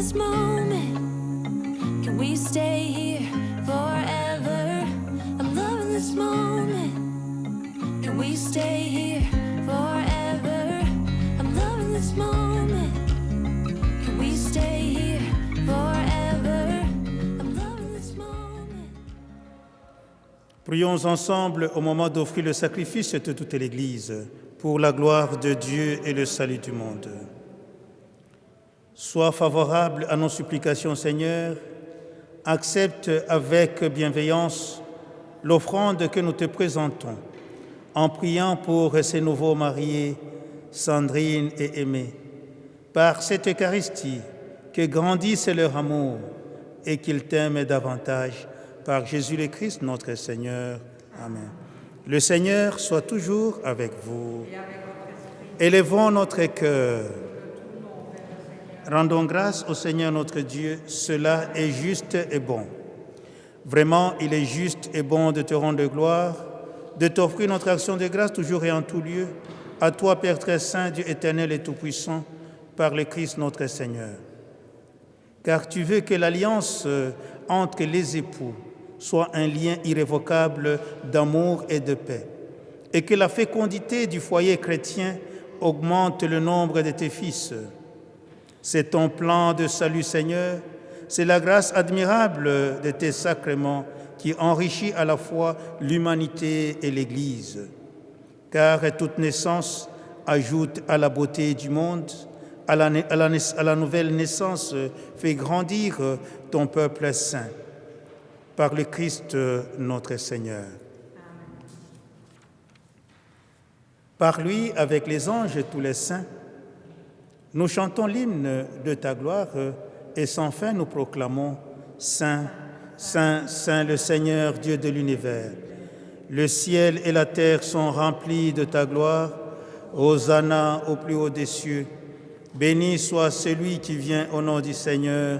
this moment. Can we stay here forever? I'm loving this moment. Can we stay here forever? I'm loving this moment. Can we stay here forever? I'm loving this moment. Prions ensemble au moment d'offrir le sacrifice de toute l'Église pour la gloire de Dieu et le salut du monde. Sois favorable à nos supplications, Seigneur. Accepte avec bienveillance l'offrande que nous te présentons, en priant pour ces nouveaux mariés, Sandrine et Aimé. Par cette Eucharistie, que grandisse leur amour et qu'ils t'aiment davantage. Par Jésus le Christ, notre Seigneur. Amen. Le Seigneur soit toujours avec vous. Élevons notre cœur. Rendons grâce au Seigneur notre Dieu, cela est juste et bon. Vraiment, il est juste et bon de te rendre gloire, de t'offrir notre action de grâce toujours et en tout lieu, à toi, Père très saint, Dieu éternel et tout-puissant, par le Christ notre Seigneur. Car tu veux que l'alliance entre les époux soit un lien irrévocable d'amour et de paix, et que la fécondité du foyer chrétien augmente le nombre de tes fils. C'est ton plan de salut, Seigneur, c'est la grâce admirable de tes sacrements qui enrichit à la fois l'humanité et l'Église. Car toute naissance ajoute à la beauté du monde, à la nouvelle naissance fait grandir ton peuple saint. Par le Christ notre Seigneur. Par lui, avec les anges et tous les saints, nous chantons l'hymne de ta gloire et sans fin nous proclamons « Saint, Saint, Saint le Seigneur, Dieu de l'univers. Le ciel et la terre sont remplis de ta gloire. Hosanna au plus haut des cieux. Béni soit celui qui vient au nom du Seigneur.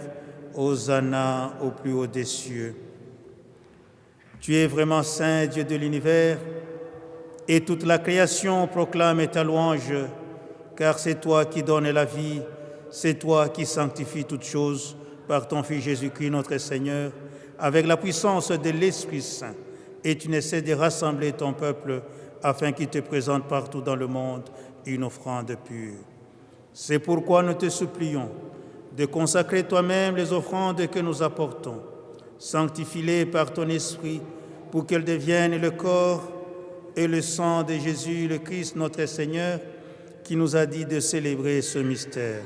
Hosanna au plus haut des cieux. » Tu es vraiment saint, Dieu de l'univers, et toute la création proclame ta louange, car c'est toi qui donnes la vie, c'est toi qui sanctifies toutes choses par ton Fils Jésus-Christ, notre Seigneur, avec la puissance de l'Esprit Saint, et tu n'essaies de rassembler ton peuple afin qu'il te présente partout dans le monde une offrande pure. C'est pourquoi nous te supplions de consacrer toi-même les offrandes que nous apportons. Sanctifie-les par ton Esprit pour qu'elles deviennent le corps et le sang de Jésus, le Christ, notre Seigneur, qui nous a dit de célébrer ce mystère.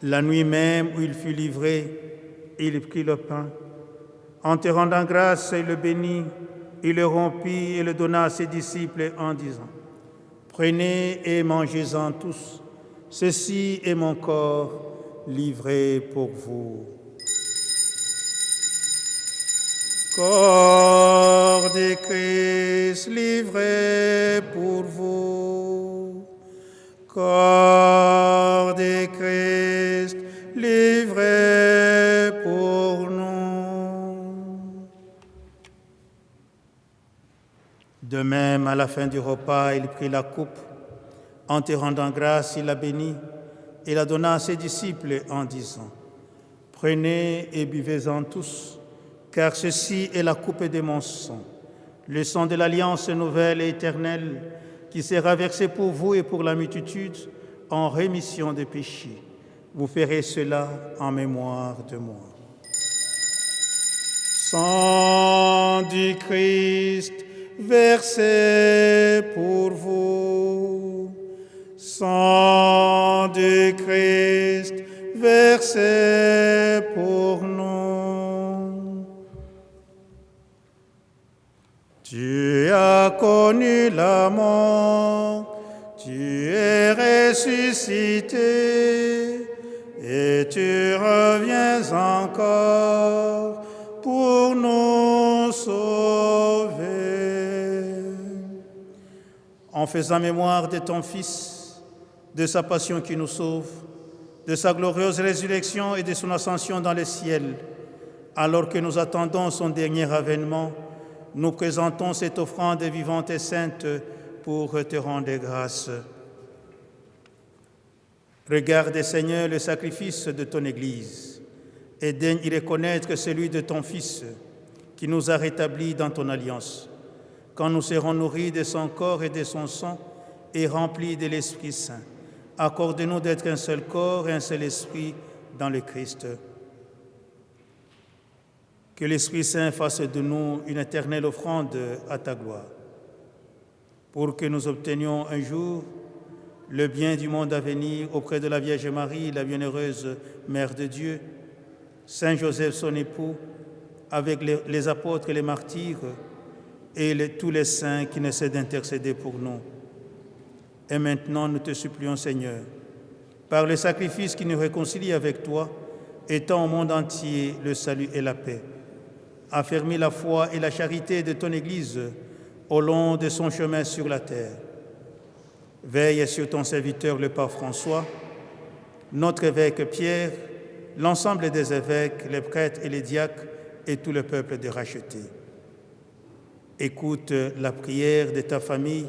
La nuit même où il fut livré, il prit le pain. En te rendant grâce, il le bénit, il le rompit et le donna à ses disciples en disant : « Prenez et mangez-en tous, ceci est mon corps livré pour vous. » Corps de Christ livré pour vous. Corps de Christ livré pour nous. De même, à la fin du repas, il prit la coupe. En te rendant grâce, il la bénit et la donna à ses disciples en disant : « Prenez et buvez-en tous, car ceci est la coupe de mon sang, le sang de l'alliance nouvelle et éternelle, qui sera versé pour vous et pour la multitude en rémission des péchés. Vous ferez cela en mémoire de moi. » Sang du Christ versé pour vous. Sang du Christ versé pour nous. Tu as connu la mort, tu es ressuscité, et tu reviens encore pour nous sauver. En faisant mémoire de ton Fils, de sa passion qui nous sauve, de sa glorieuse résurrection et de son ascension dans le ciel, alors que nous attendons son dernier avènement, nous présentons cette offrande vivante et sainte pour te rendre grâce. Regarde, Seigneur, le sacrifice de ton Église et daigne y reconnaître celui de ton Fils qui nous a rétablis dans ton alliance. Quand nous serons nourris de son corps et de son sang et remplis de l'Esprit Saint, accorde-nous d'être un seul corps et un seul esprit dans le Christ. Que l'Esprit Saint fasse de nous une éternelle offrande à ta gloire, pour que nous obtenions un jour le bien du monde à venir auprès de la Vierge Marie, la bienheureuse Mère de Dieu, Saint Joseph son époux, avec les apôtres et les martyrs et tous les saints qui essaient d'intercéder pour nous. Et maintenant, nous te supplions, Seigneur, par le sacrifice qui nous réconcilie avec toi, étends au monde entier le salut et la paix. Affermis la foi et la charité de ton Église au long de son chemin sur la terre. Veille sur ton serviteur le pape François, notre évêque Pierre, l'ensemble des évêques, les prêtres et les diacres et tout le peuple de racheté. Écoute la prière de ta famille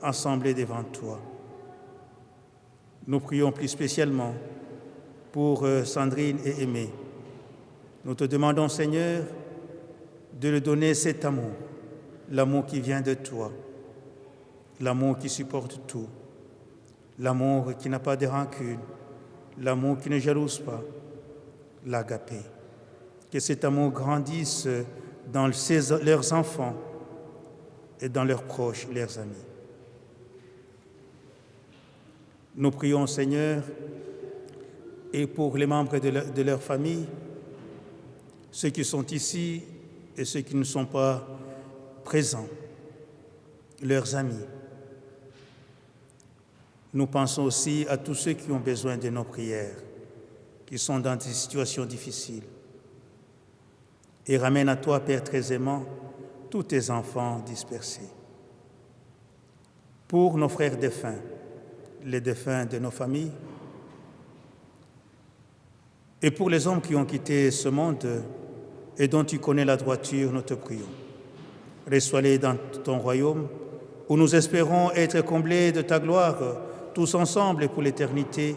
assemblée devant toi. Nous prions plus spécialement pour Sandrine et Aimé. Nous te demandons, Seigneur, de lui donner cet amour, l'amour qui vient de toi, l'amour qui supporte tout, l'amour qui n'a pas de rancune, l'amour qui ne jalouse pas, l'agapé. Que cet amour grandisse dans leurs enfants et dans leurs proches, leurs amis. Nous prions, Seigneur, et pour les membres de leur famille, ceux qui sont ici et ceux qui ne sont pas présents, leurs amis. Nous pensons aussi à tous ceux qui ont besoin de nos prières, qui sont dans des situations difficiles. Et ramène à toi, Père très aimant, tous tes enfants dispersés. Pour nos frères défunts, les défunts de nos familles, et pour les hommes qui ont quitté ce monde et dont tu connais la droiture, nous te prions. Reçois-les dans ton royaume, où nous espérons être comblés de ta gloire, tous ensemble et pour l'éternité,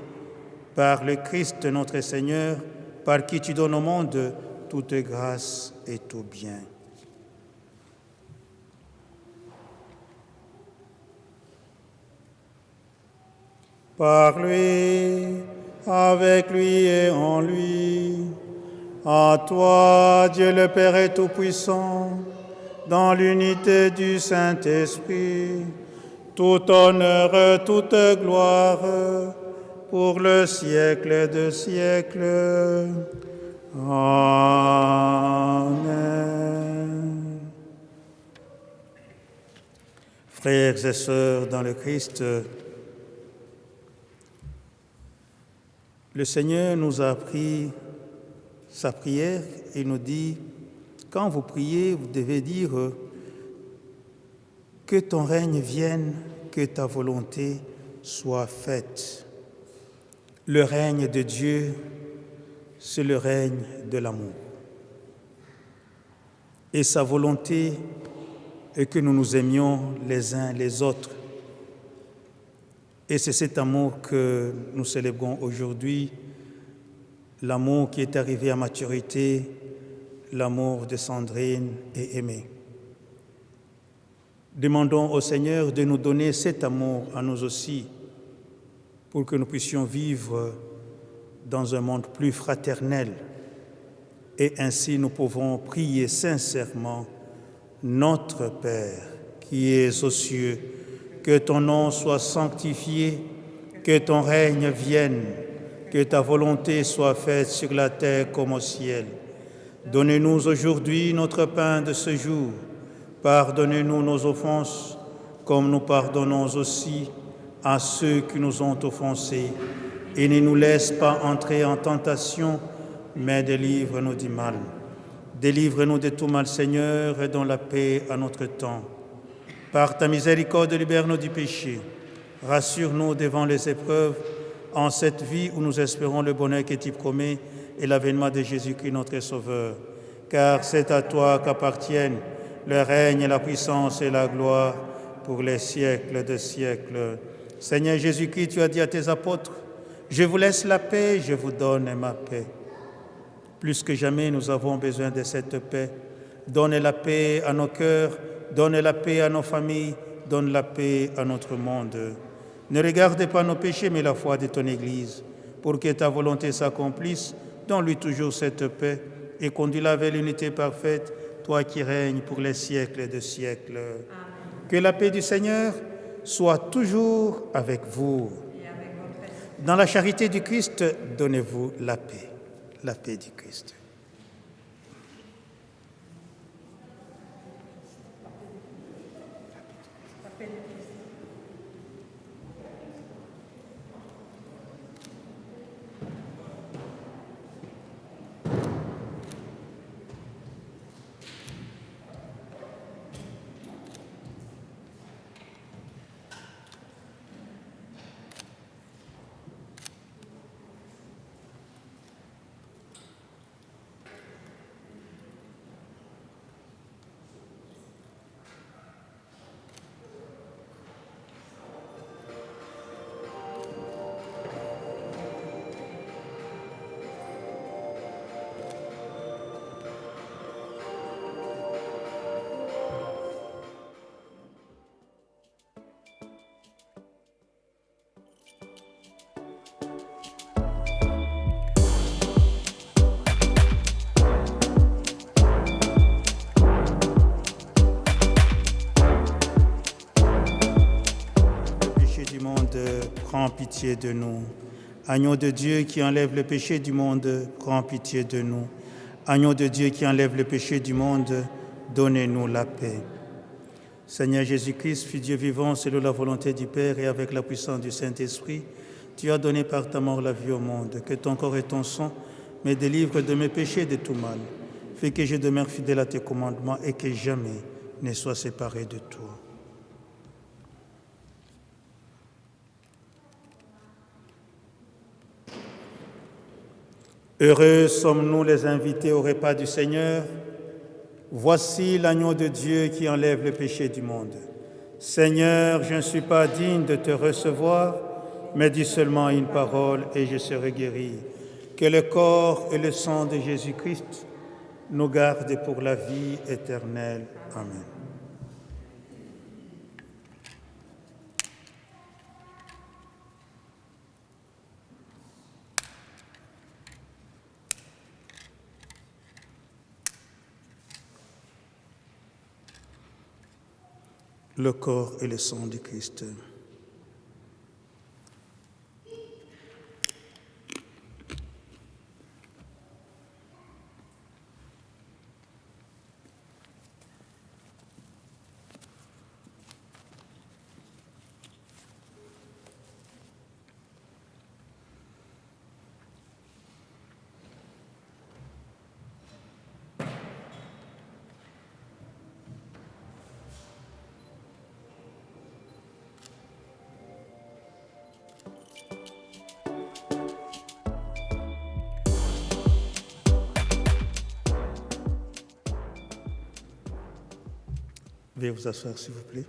par le Christ notre Seigneur, par qui tu donnes au monde toute grâce et tout bien. Par lui, avec lui et en lui, à toi, Dieu le Père Tout-Puissant, dans l'unité du Saint-Esprit, tout honneur, toute gloire, pour le siècle de siècles. Amen. Frères et sœurs dans le Christ, le Seigneur nous a appris sa prière et nous dit, quand vous priez, vous devez dire que ton règne vienne, que ta volonté soit faite. Le règne de Dieu, c'est le règne de l'amour. Et sa volonté est que nous nous aimions les uns les autres. Et c'est cet amour que nous célébrons aujourd'hui, l'amour qui est arrivé à maturité, l'amour de Sandrine et Aimé. Demandons au Seigneur de nous donner cet amour à nous aussi, pour que nous puissions vivre dans un monde plus fraternel. Et ainsi nous pouvons prier sincèrement, Notre Père qui es aux cieux, que ton nom soit sanctifié, que ton règne vienne, que ta volonté soit faite sur la terre comme au ciel. Donne-nous aujourd'hui notre pain de ce jour. Pardonnez-nous nos offenses, comme nous pardonnons aussi à ceux qui nous ont offensés. Et ne nous laisse pas entrer en tentation, mais délivre-nous du mal. Délivre-nous de tout mal, Seigneur, et donne la paix à notre temps. Par ta miséricorde, libère-nous du péché. Rassure-nous devant les épreuves, en cette vie où nous espérons le bonheur que tu promets et l'avènement de Jésus-Christ, notre Sauveur. Car c'est à toi qu'appartiennent le règne, la puissance et la gloire pour les siècles de siècles. Seigneur Jésus-Christ, tu as dit à tes apôtres, Je vous laisse la paix, je vous donne ma paix. Plus que jamais, nous avons besoin de cette paix. Donne la paix à nos cœurs, donne la paix à nos familles, donne la paix à notre monde. Ne regarde pas nos péchés, mais la foi de ton Église, pour que ta volonté s'accomplisse. Donne-lui toujours cette paix et conduis-la vers l'unité parfaite, toi qui règnes pour les siècles des siècles. Amen. Que la paix du Seigneur soit toujours avec vous. Dans la charité du Christ, donnez-vous la paix du Christ. Prends pitié de nous. Agneau de Dieu qui enlève le péché du monde, prends pitié de nous. Agneau de Dieu qui enlève le péché du monde, donnez-nous la paix. Seigneur Jésus-Christ, Fils Dieu vivant, selon la volonté du Père et avec la puissance du Saint-Esprit, tu as donné par ta mort la vie au monde. Que ton corps et ton sang me délivrent de mes péchés et de tout mal. Fais que je demeure fidèle à tes commandements et que jamais ne sois séparé de toi. Heureux sommes-nous les invités au repas du Seigneur. Voici l'agneau de Dieu qui enlève le péché du monde. Seigneur, je ne suis pas digne de te recevoir, mais dis seulement une parole et je serai guéri. Que le corps et le sang de Jésus-Christ nous gardent pour la vie éternelle. Amen. Le corps et le sang du Christ. Veuillez vous asseoir, s'il vous plaît.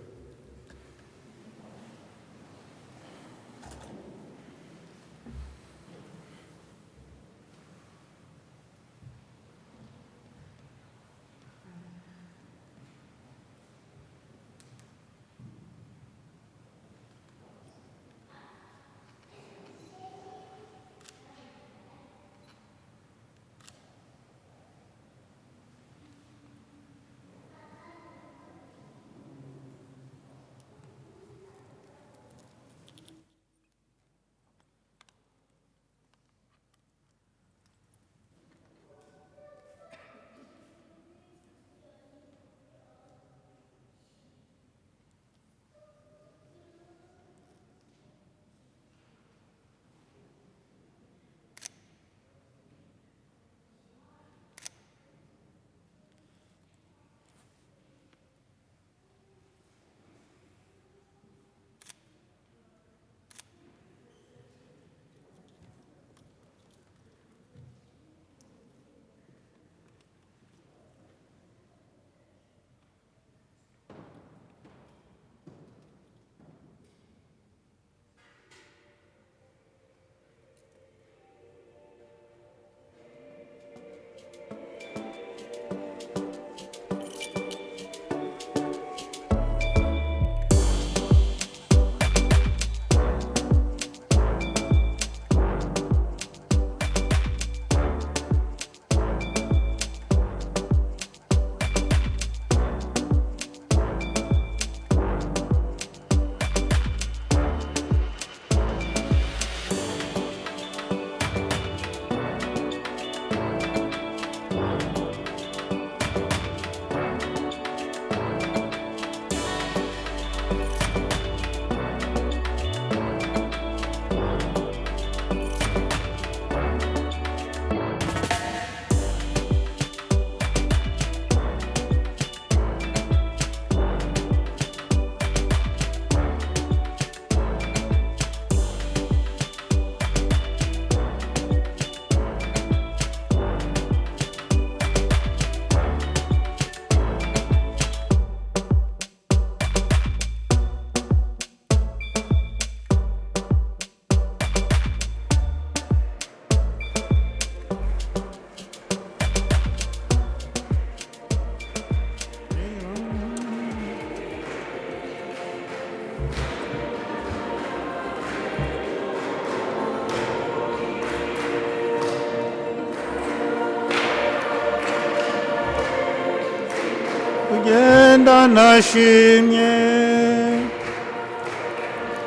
sinogenda nashimye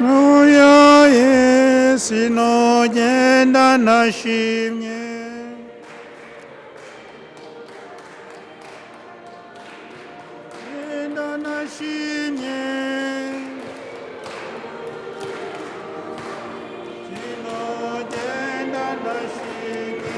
oyaye sinogenda nashimye genda nashimye sinogenda nashimye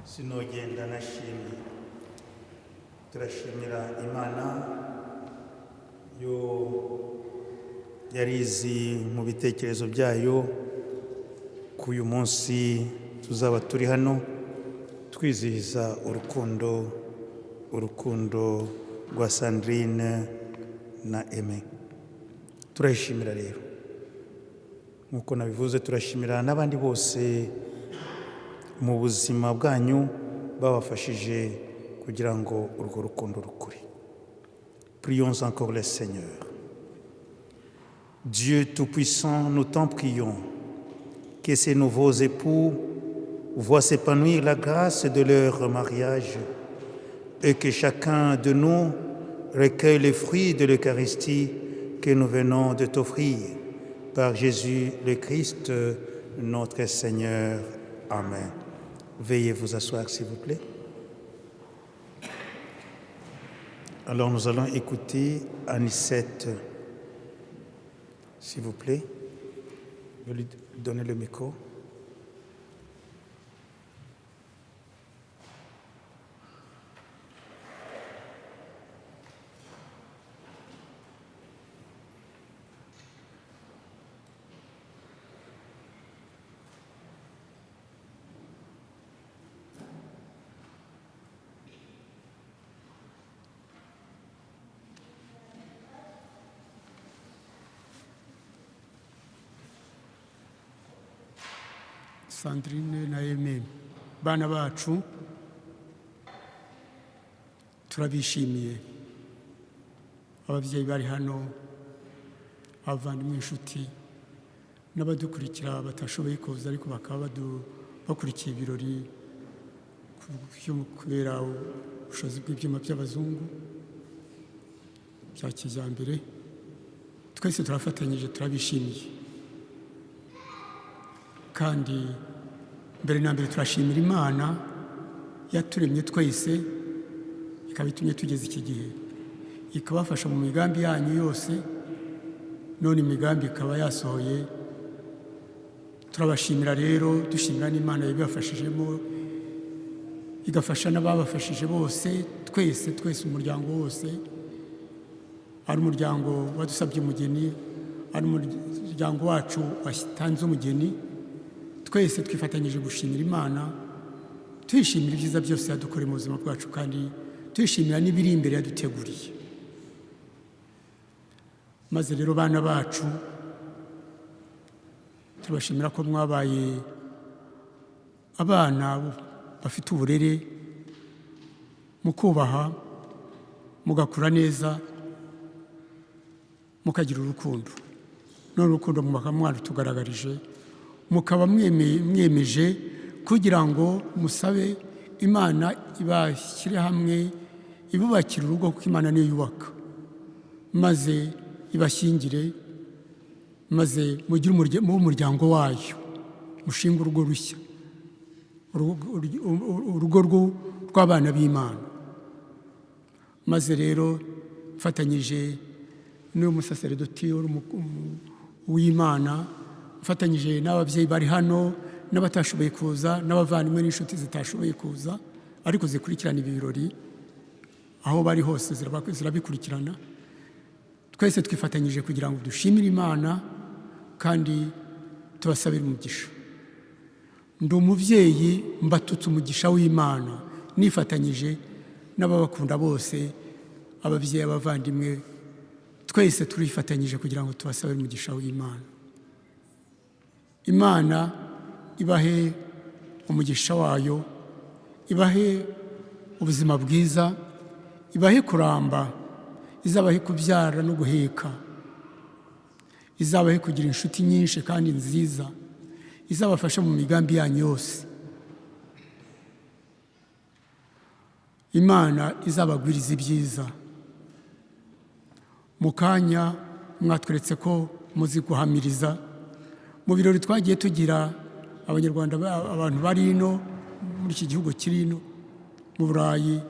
sinogenda nashimye. Turashimira Imana yo yarizi mu bitekerezo byayo ku uyu munsi tuzaba turi hano twizihiza urukundo rwa Sandrine na Aimé. Turashimira rero nkuko nabivuze, turashimira n'abandi bose mu buzima bwanyu babafashije kugira ngo urwo rukundo rukure. Prions encore le Seigneur. Dieu Tout-Puissant, nous t'en prions que ces nouveaux époux voient s'épanouir la grâce de leur mariage et que chacun de nous recueille les fruits de l'Eucharistie que nous venons de t'offrir par Jésus le Christ, notre Seigneur. Amen. Veuillez vous asseoir, s'il vous plaît. Alors nous allons écouter Anicette, s'il vous plaît. Je vais lui donner le micro. Sandrine na Aimé, bana bacu turabishimiye. Ababyeyi bari hano, abavandimwe, inshuti n'abadukurikira batashoboye kuza ariko bakaba bakurikiye ibirori kubera ubushobozi bw'ibyuma by'abazungu bya kijyambere. Twese turafatanyije, turabishimiye. Kandi mbere na mbere turashimira Imana yaturemye twese, ikaba itumye tugeze iki gihe, ikabafasha mu migambi yanyu yose, none imigambi ikaba yasohoye. Turabashimira rero, dushimira n'Imana yabibafashijemo, igafasha n'ababafashije bose, twese umuryango wose, ari umuryango wadusabye umugeni, ari umuryango wacu watanze umugeni. Twese twifatanyije gushimira Imana, tuyishimira ibyiza byose yadukoreye mu buzima bwacu, kandi tuyishimira n'ibiri imbere yaduteguriye. Maze rero bana bacu, turabashimira ko mwabaye abana bafite uburere, mukubaha, mugakura neza, mukagira urukundo. None urukundo mwarutugaragarije, mukaba mwemeje kugira ngo musabe Imana ibashyire hamwe, ibubakire urugo, kuko Imana niyo yubaka, maze ibashyingire, maze mugire umuryango wayo. mushinge urugo rushya, urugo rw'abana b'Imana. Maze rero mfatanyije n'uyu musaseredoti w'Imana, mfatanyije n'ababyeyi bari hano n'abatashoboye kuza, n'abavandimwe n'inshuti zitashoboye kuza ariko zikurikirana ibi birori, aho bari hose zirabikurikirana. Twese twifatanyije kugira ngo dushimire Imana kandi tubasabire umugisha. Ndi umubyeyi mbatutse umugisha w'Imana, nifatanyije n'ababakunda bose, ababyeyi, abavandimwe, twese turifatanyije kugira ngo tubasabire umugisha w'Imana. Imana ibahe umugisha wayo, ibahe ubuzima bwiza, ibahe kuramba, izabahe kubyara no guheka, izabahe kugira inshuti nyinshi kandi nziza, izabafasha mu migambi yanyu yose. Imana izabagwiriza ibyiza. Mu kanya mwatweretse ko muzi guhamiriza. Mu birori twagiye tugira Abanyarwanda, abantu bari ino muri iki gihugu kiri ino mu Burayi,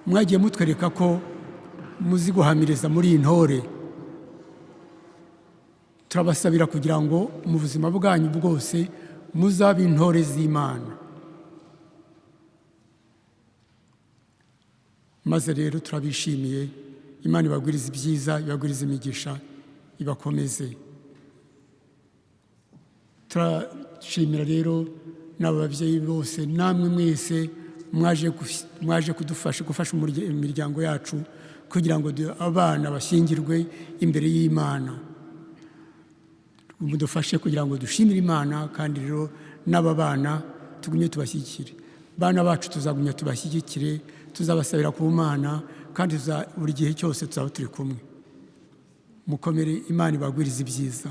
mwagiye mutwereka ko muzi guhamiriza muri iyi ntore. Turabasabira kugira ngo mu buzima bwanyu bwose muzabe intore z'Imana. Maze rero turabishimiye. Imana ibagwiriza ibyiza, ibagwiriza imigisha, ibakomeze. Turashimira rero n'ababyeyi bose, namwe mwese mwaje gufasha imiryango yacu kugira ngo abana bashyingirwe imbere y'Imana. Mudufashe kugira ngo dushimire Imana, kandi rero n'aba bana tugumye tubashyigikire. Bana bacu tuzagumya tubashyigikire, tuzabasabira ku Mana, kandi buri gihe cyose tuzaba turi kumwe. Mukomere, Imana ibagwiriza ibyiza.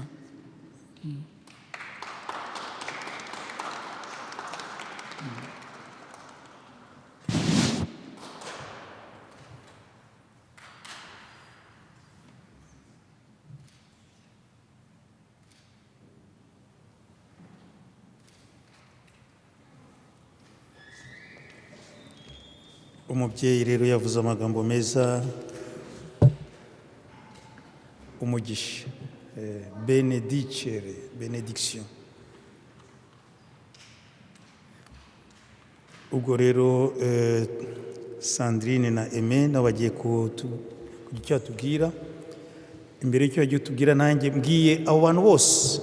Umubyeyi rero yavuze amagambo meza, umugisha, benediction. Ubwo rero Sandrine na Aimé nabo bagiye kugira icyo batubwira. Imbere y'icyo bagiye kutubwira, nanjye mbwiye abo bantu bose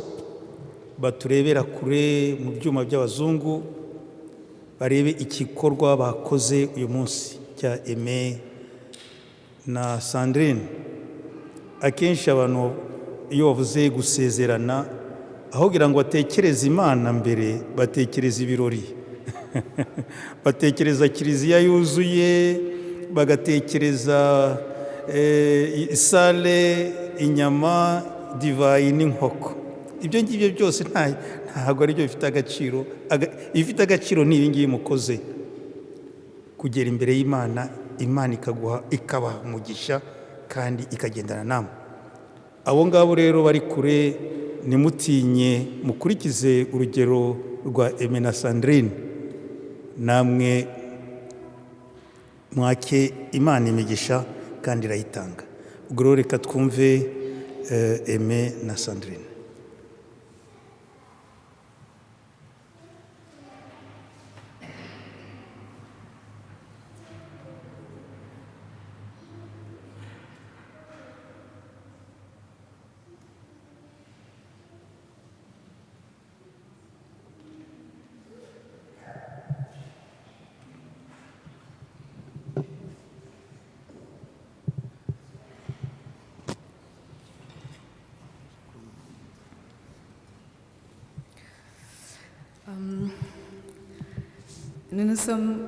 baturebera kure mu byuma by'abazungu, barebe igikorwa bakoze uyu munsi cya Aimé na Sandrine. Akenshi abantu iyo bavuze gusezerana, aho kugira ngo batekereze Imana mbere, batekereza ibirori. Batekereza kiliziya yuzuye, bagatekereza isale, inyama, divayi n'inkoko. Ibyo ngibyo byose ntabwo ari byo bifite agaciro. Ibifite agaciro ni ibi ngibi mukoze, kugera imbere y'Imana, Imana ikabaha umugisha kandi ikagendana namwe. Abo ngabo rero bari kure, nimutinye, mukurikize urugero rwa Aimé na Sandrine, namwe mwake Imana imigisha kandi irayitanga. Ubwo rero reka twumve Aimé na Sandrine.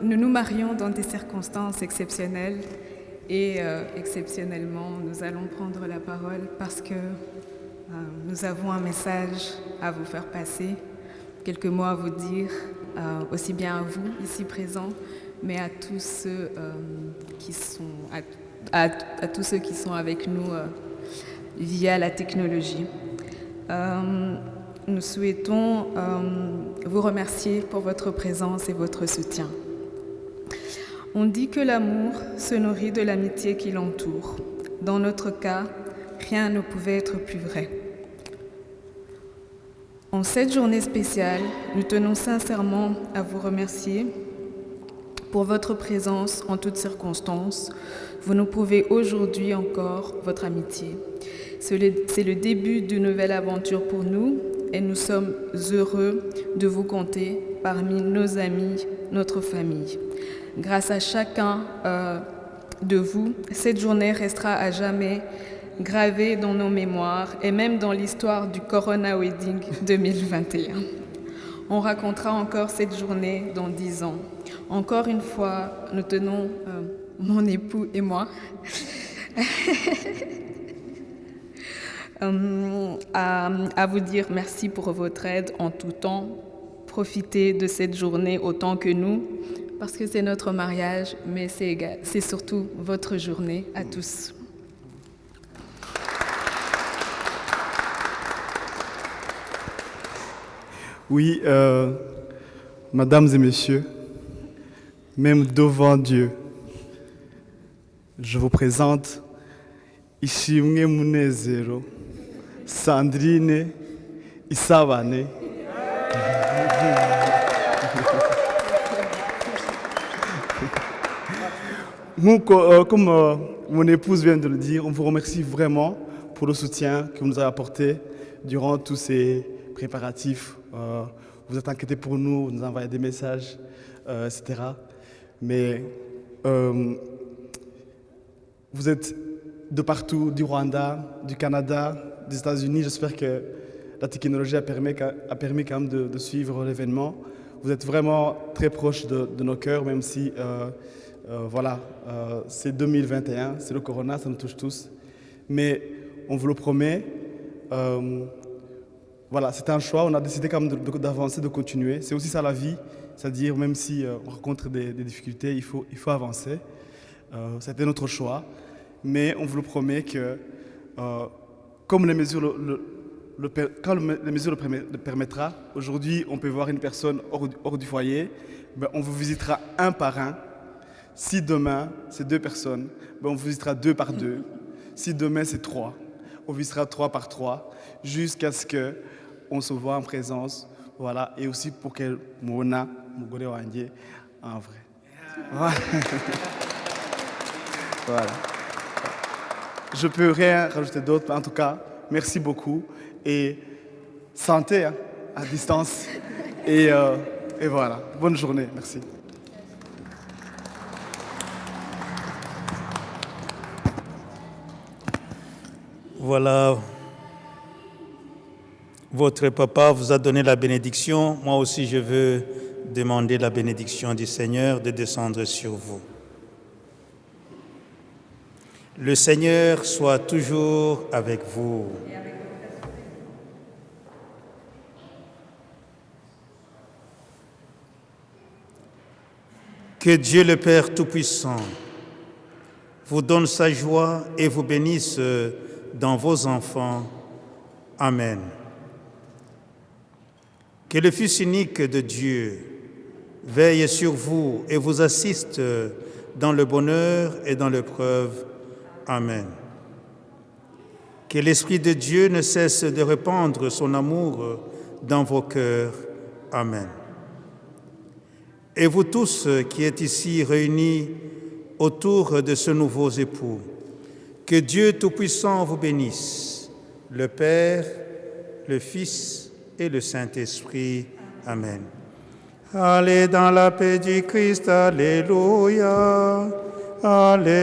Nous nous marions dans des circonstances exceptionnelles et exceptionnellement, nous allons prendre la parole parce que nous avons un message à vous faire passer, quelques mots à vous dire, aussi bien à vous ici présents, mais à tous ceux qui sont à tous ceux qui sont avec nous via la technologie. nous souhaitons vous remercier pour votre présence et votre soutien. On dit que l'amour se nourrit de l'amitié qui l'entoure. Dans notre cas, rien ne pouvait être plus vrai. En cette journée spéciale, nous tenons sincèrement à vous remercier pour votre présence en toutes circonstances. Vous nous prouvez aujourd'hui encore votre amitié. C'est le début d'une nouvelle aventure pour nous et nous sommes heureux de vous compter parmi nos amis, notre famille. Grâce à chacun de vous, cette journée restera à jamais gravée dans nos mémoires et même dans l'histoire du Corona Wedding 2021. On racontera encore cette journée dans 10 ans. Encore une fois, nous tenons, mon époux et moi, à vous dire merci pour votre aide en tout temps. Profitez de cette journée autant que nous, parce que c'est notre mariage, mais c'est surtout votre journée à tous. Oui, mesdames et messieurs, même devant Dieu, je vous présente Ishimwe Munezero, Sandrine Isabane. Comme mon épouse vient de le dire, on vous remercie vraiment pour le soutien que vous nous avez apporté durant tous ces préparatifs. Vous êtes inquiétés pour nous, vous nous envoyez des messages, etc. Mais vous êtes de partout, du Rwanda, du Canada, des États-Unis. J'espère que la technologie a permis quand même de suivre l'événement. Vous êtes vraiment très proches de nos cœurs, même si c'est 2021, c'est le corona, ça nous touche tous. Mais on vous le promet, c'était un choix, on a décidé quand même d'avancer, de continuer. C'est aussi ça la vie, c'est-à-dire même si on rencontre des difficultés, il faut avancer. C'était notre choix, mais on vous le promet que comme les mesures quand les mesures le permettra, aujourd'hui on peut voir une personne hors du foyer, on vous visitera un par un. Si demain c'est 2 personnes, on vous visitera 2 par 2. Si demain c'est 3, on visitera 3 par 3, jusqu'à ce qu'on se voit en présence, voilà, et aussi pour que Mona, Mugore Wangé, en vrai. Voilà. Je ne peux rien rajouter d'autre, mais en tout cas, merci beaucoup et santé à distance. Et voilà, bonne journée, merci. Voilà, votre papa vous a donné la bénédiction. Moi aussi, je veux demander la bénédiction du Seigneur de descendre sur vous. Le Seigneur soit toujours avec vous. Que Dieu le Père Tout-Puissant vous donne sa joie et vous bénisse dans vos enfants. Amen. Que le Fils unique de Dieu veille sur vous et vous assiste dans le bonheur et dans l'épreuve. Amen. Que l'Esprit de Dieu ne cesse de répandre son amour dans vos cœurs. Amen. Et vous tous qui êtes ici réunis autour de ce nouveau époux, que Dieu Tout-Puissant vous bénisse, le Père, le Fils et le Saint-Esprit. Amen. Allez dans la paix du Christ, alléluia, alléluia.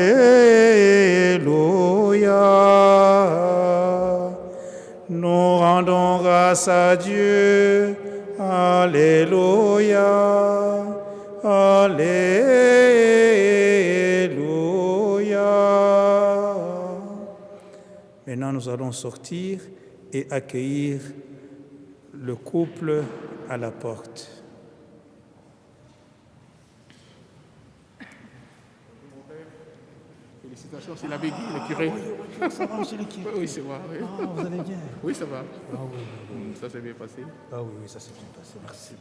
Nous rendons grâce à Dieu, alléluia, alléluia. Maintenant, nous allons sortir et accueillir le couple à la porte. Félicitations. Attention, c'est l'abbé Guy, le curé. Ça va, monsieur le curé? Oui, c'est moi. Oui. Ah, vous allez bien? Oui, ça va. Ah oui. Ça s'est bien passé. Ah oui, ça s'est bien passé. Merci.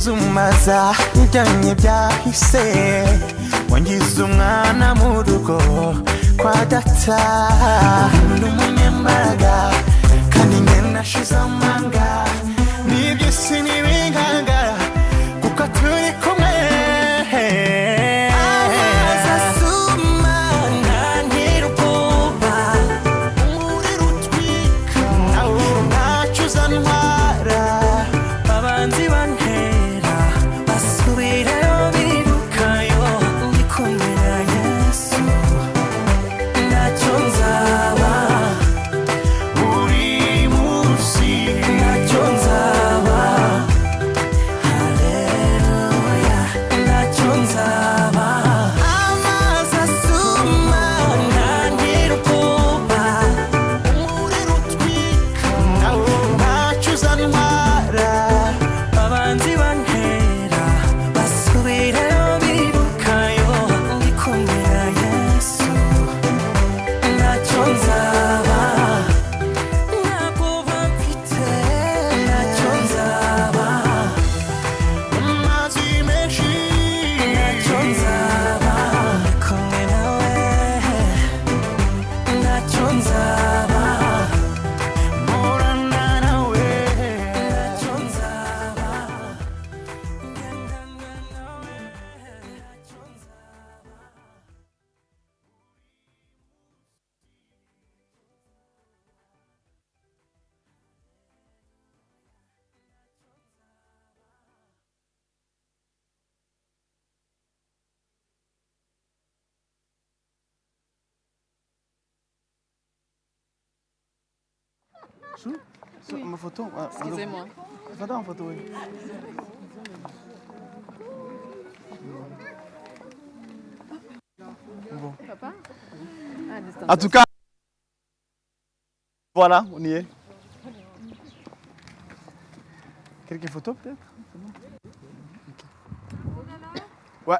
Zumaza njyanye byahise wangize umwana mu rugo kwa data ndi umunyembaraga kandi njye nashize amanga n'iby'isi n'ibingangara kuko turi kumwe Ma photo. Excusez-moi. Fais en photo, oui. Bon. Papa? En tout cas, voilà, on y est. Quelques photos peut-être? Ouais.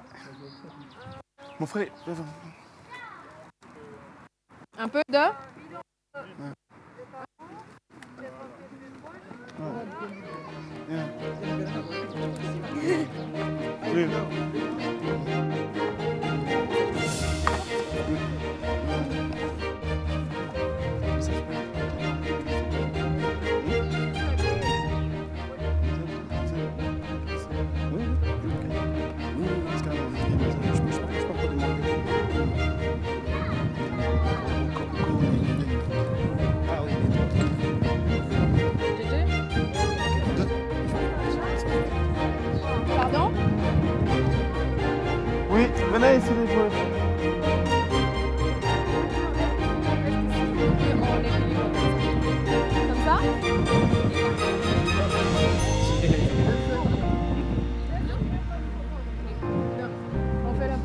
Mon frère. Un peu de? Oui. Pardon? Oui, venez ici les joueurs. Comme ça? On fait la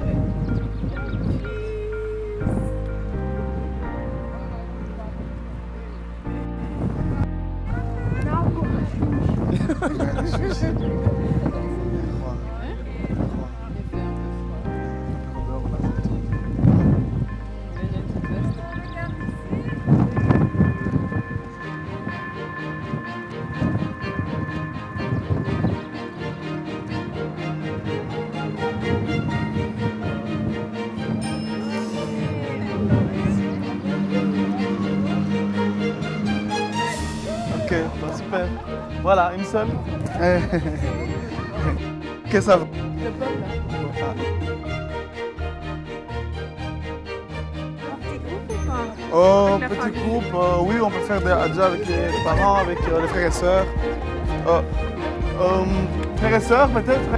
Ok, bah, super. Voilà, une seule. Qu'est-ce que ça va? Le peuple, là. Oh, petit groupe, oui, on peut faire déjà avec les parents, avec les frères et sœurs. Frères et sœurs, peut-être?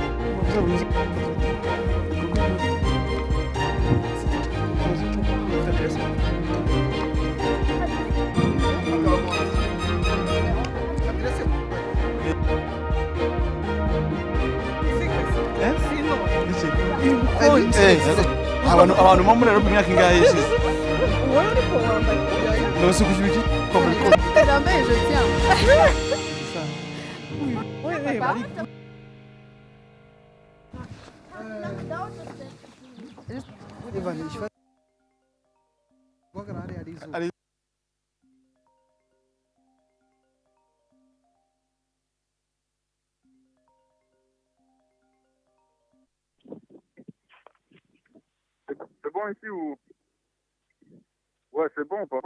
abantu mo muri rero myaka ingahe ishize no se kushibiki Jamais je tiens. C'est bon ici ou... Ouais, c'est bon ou pas?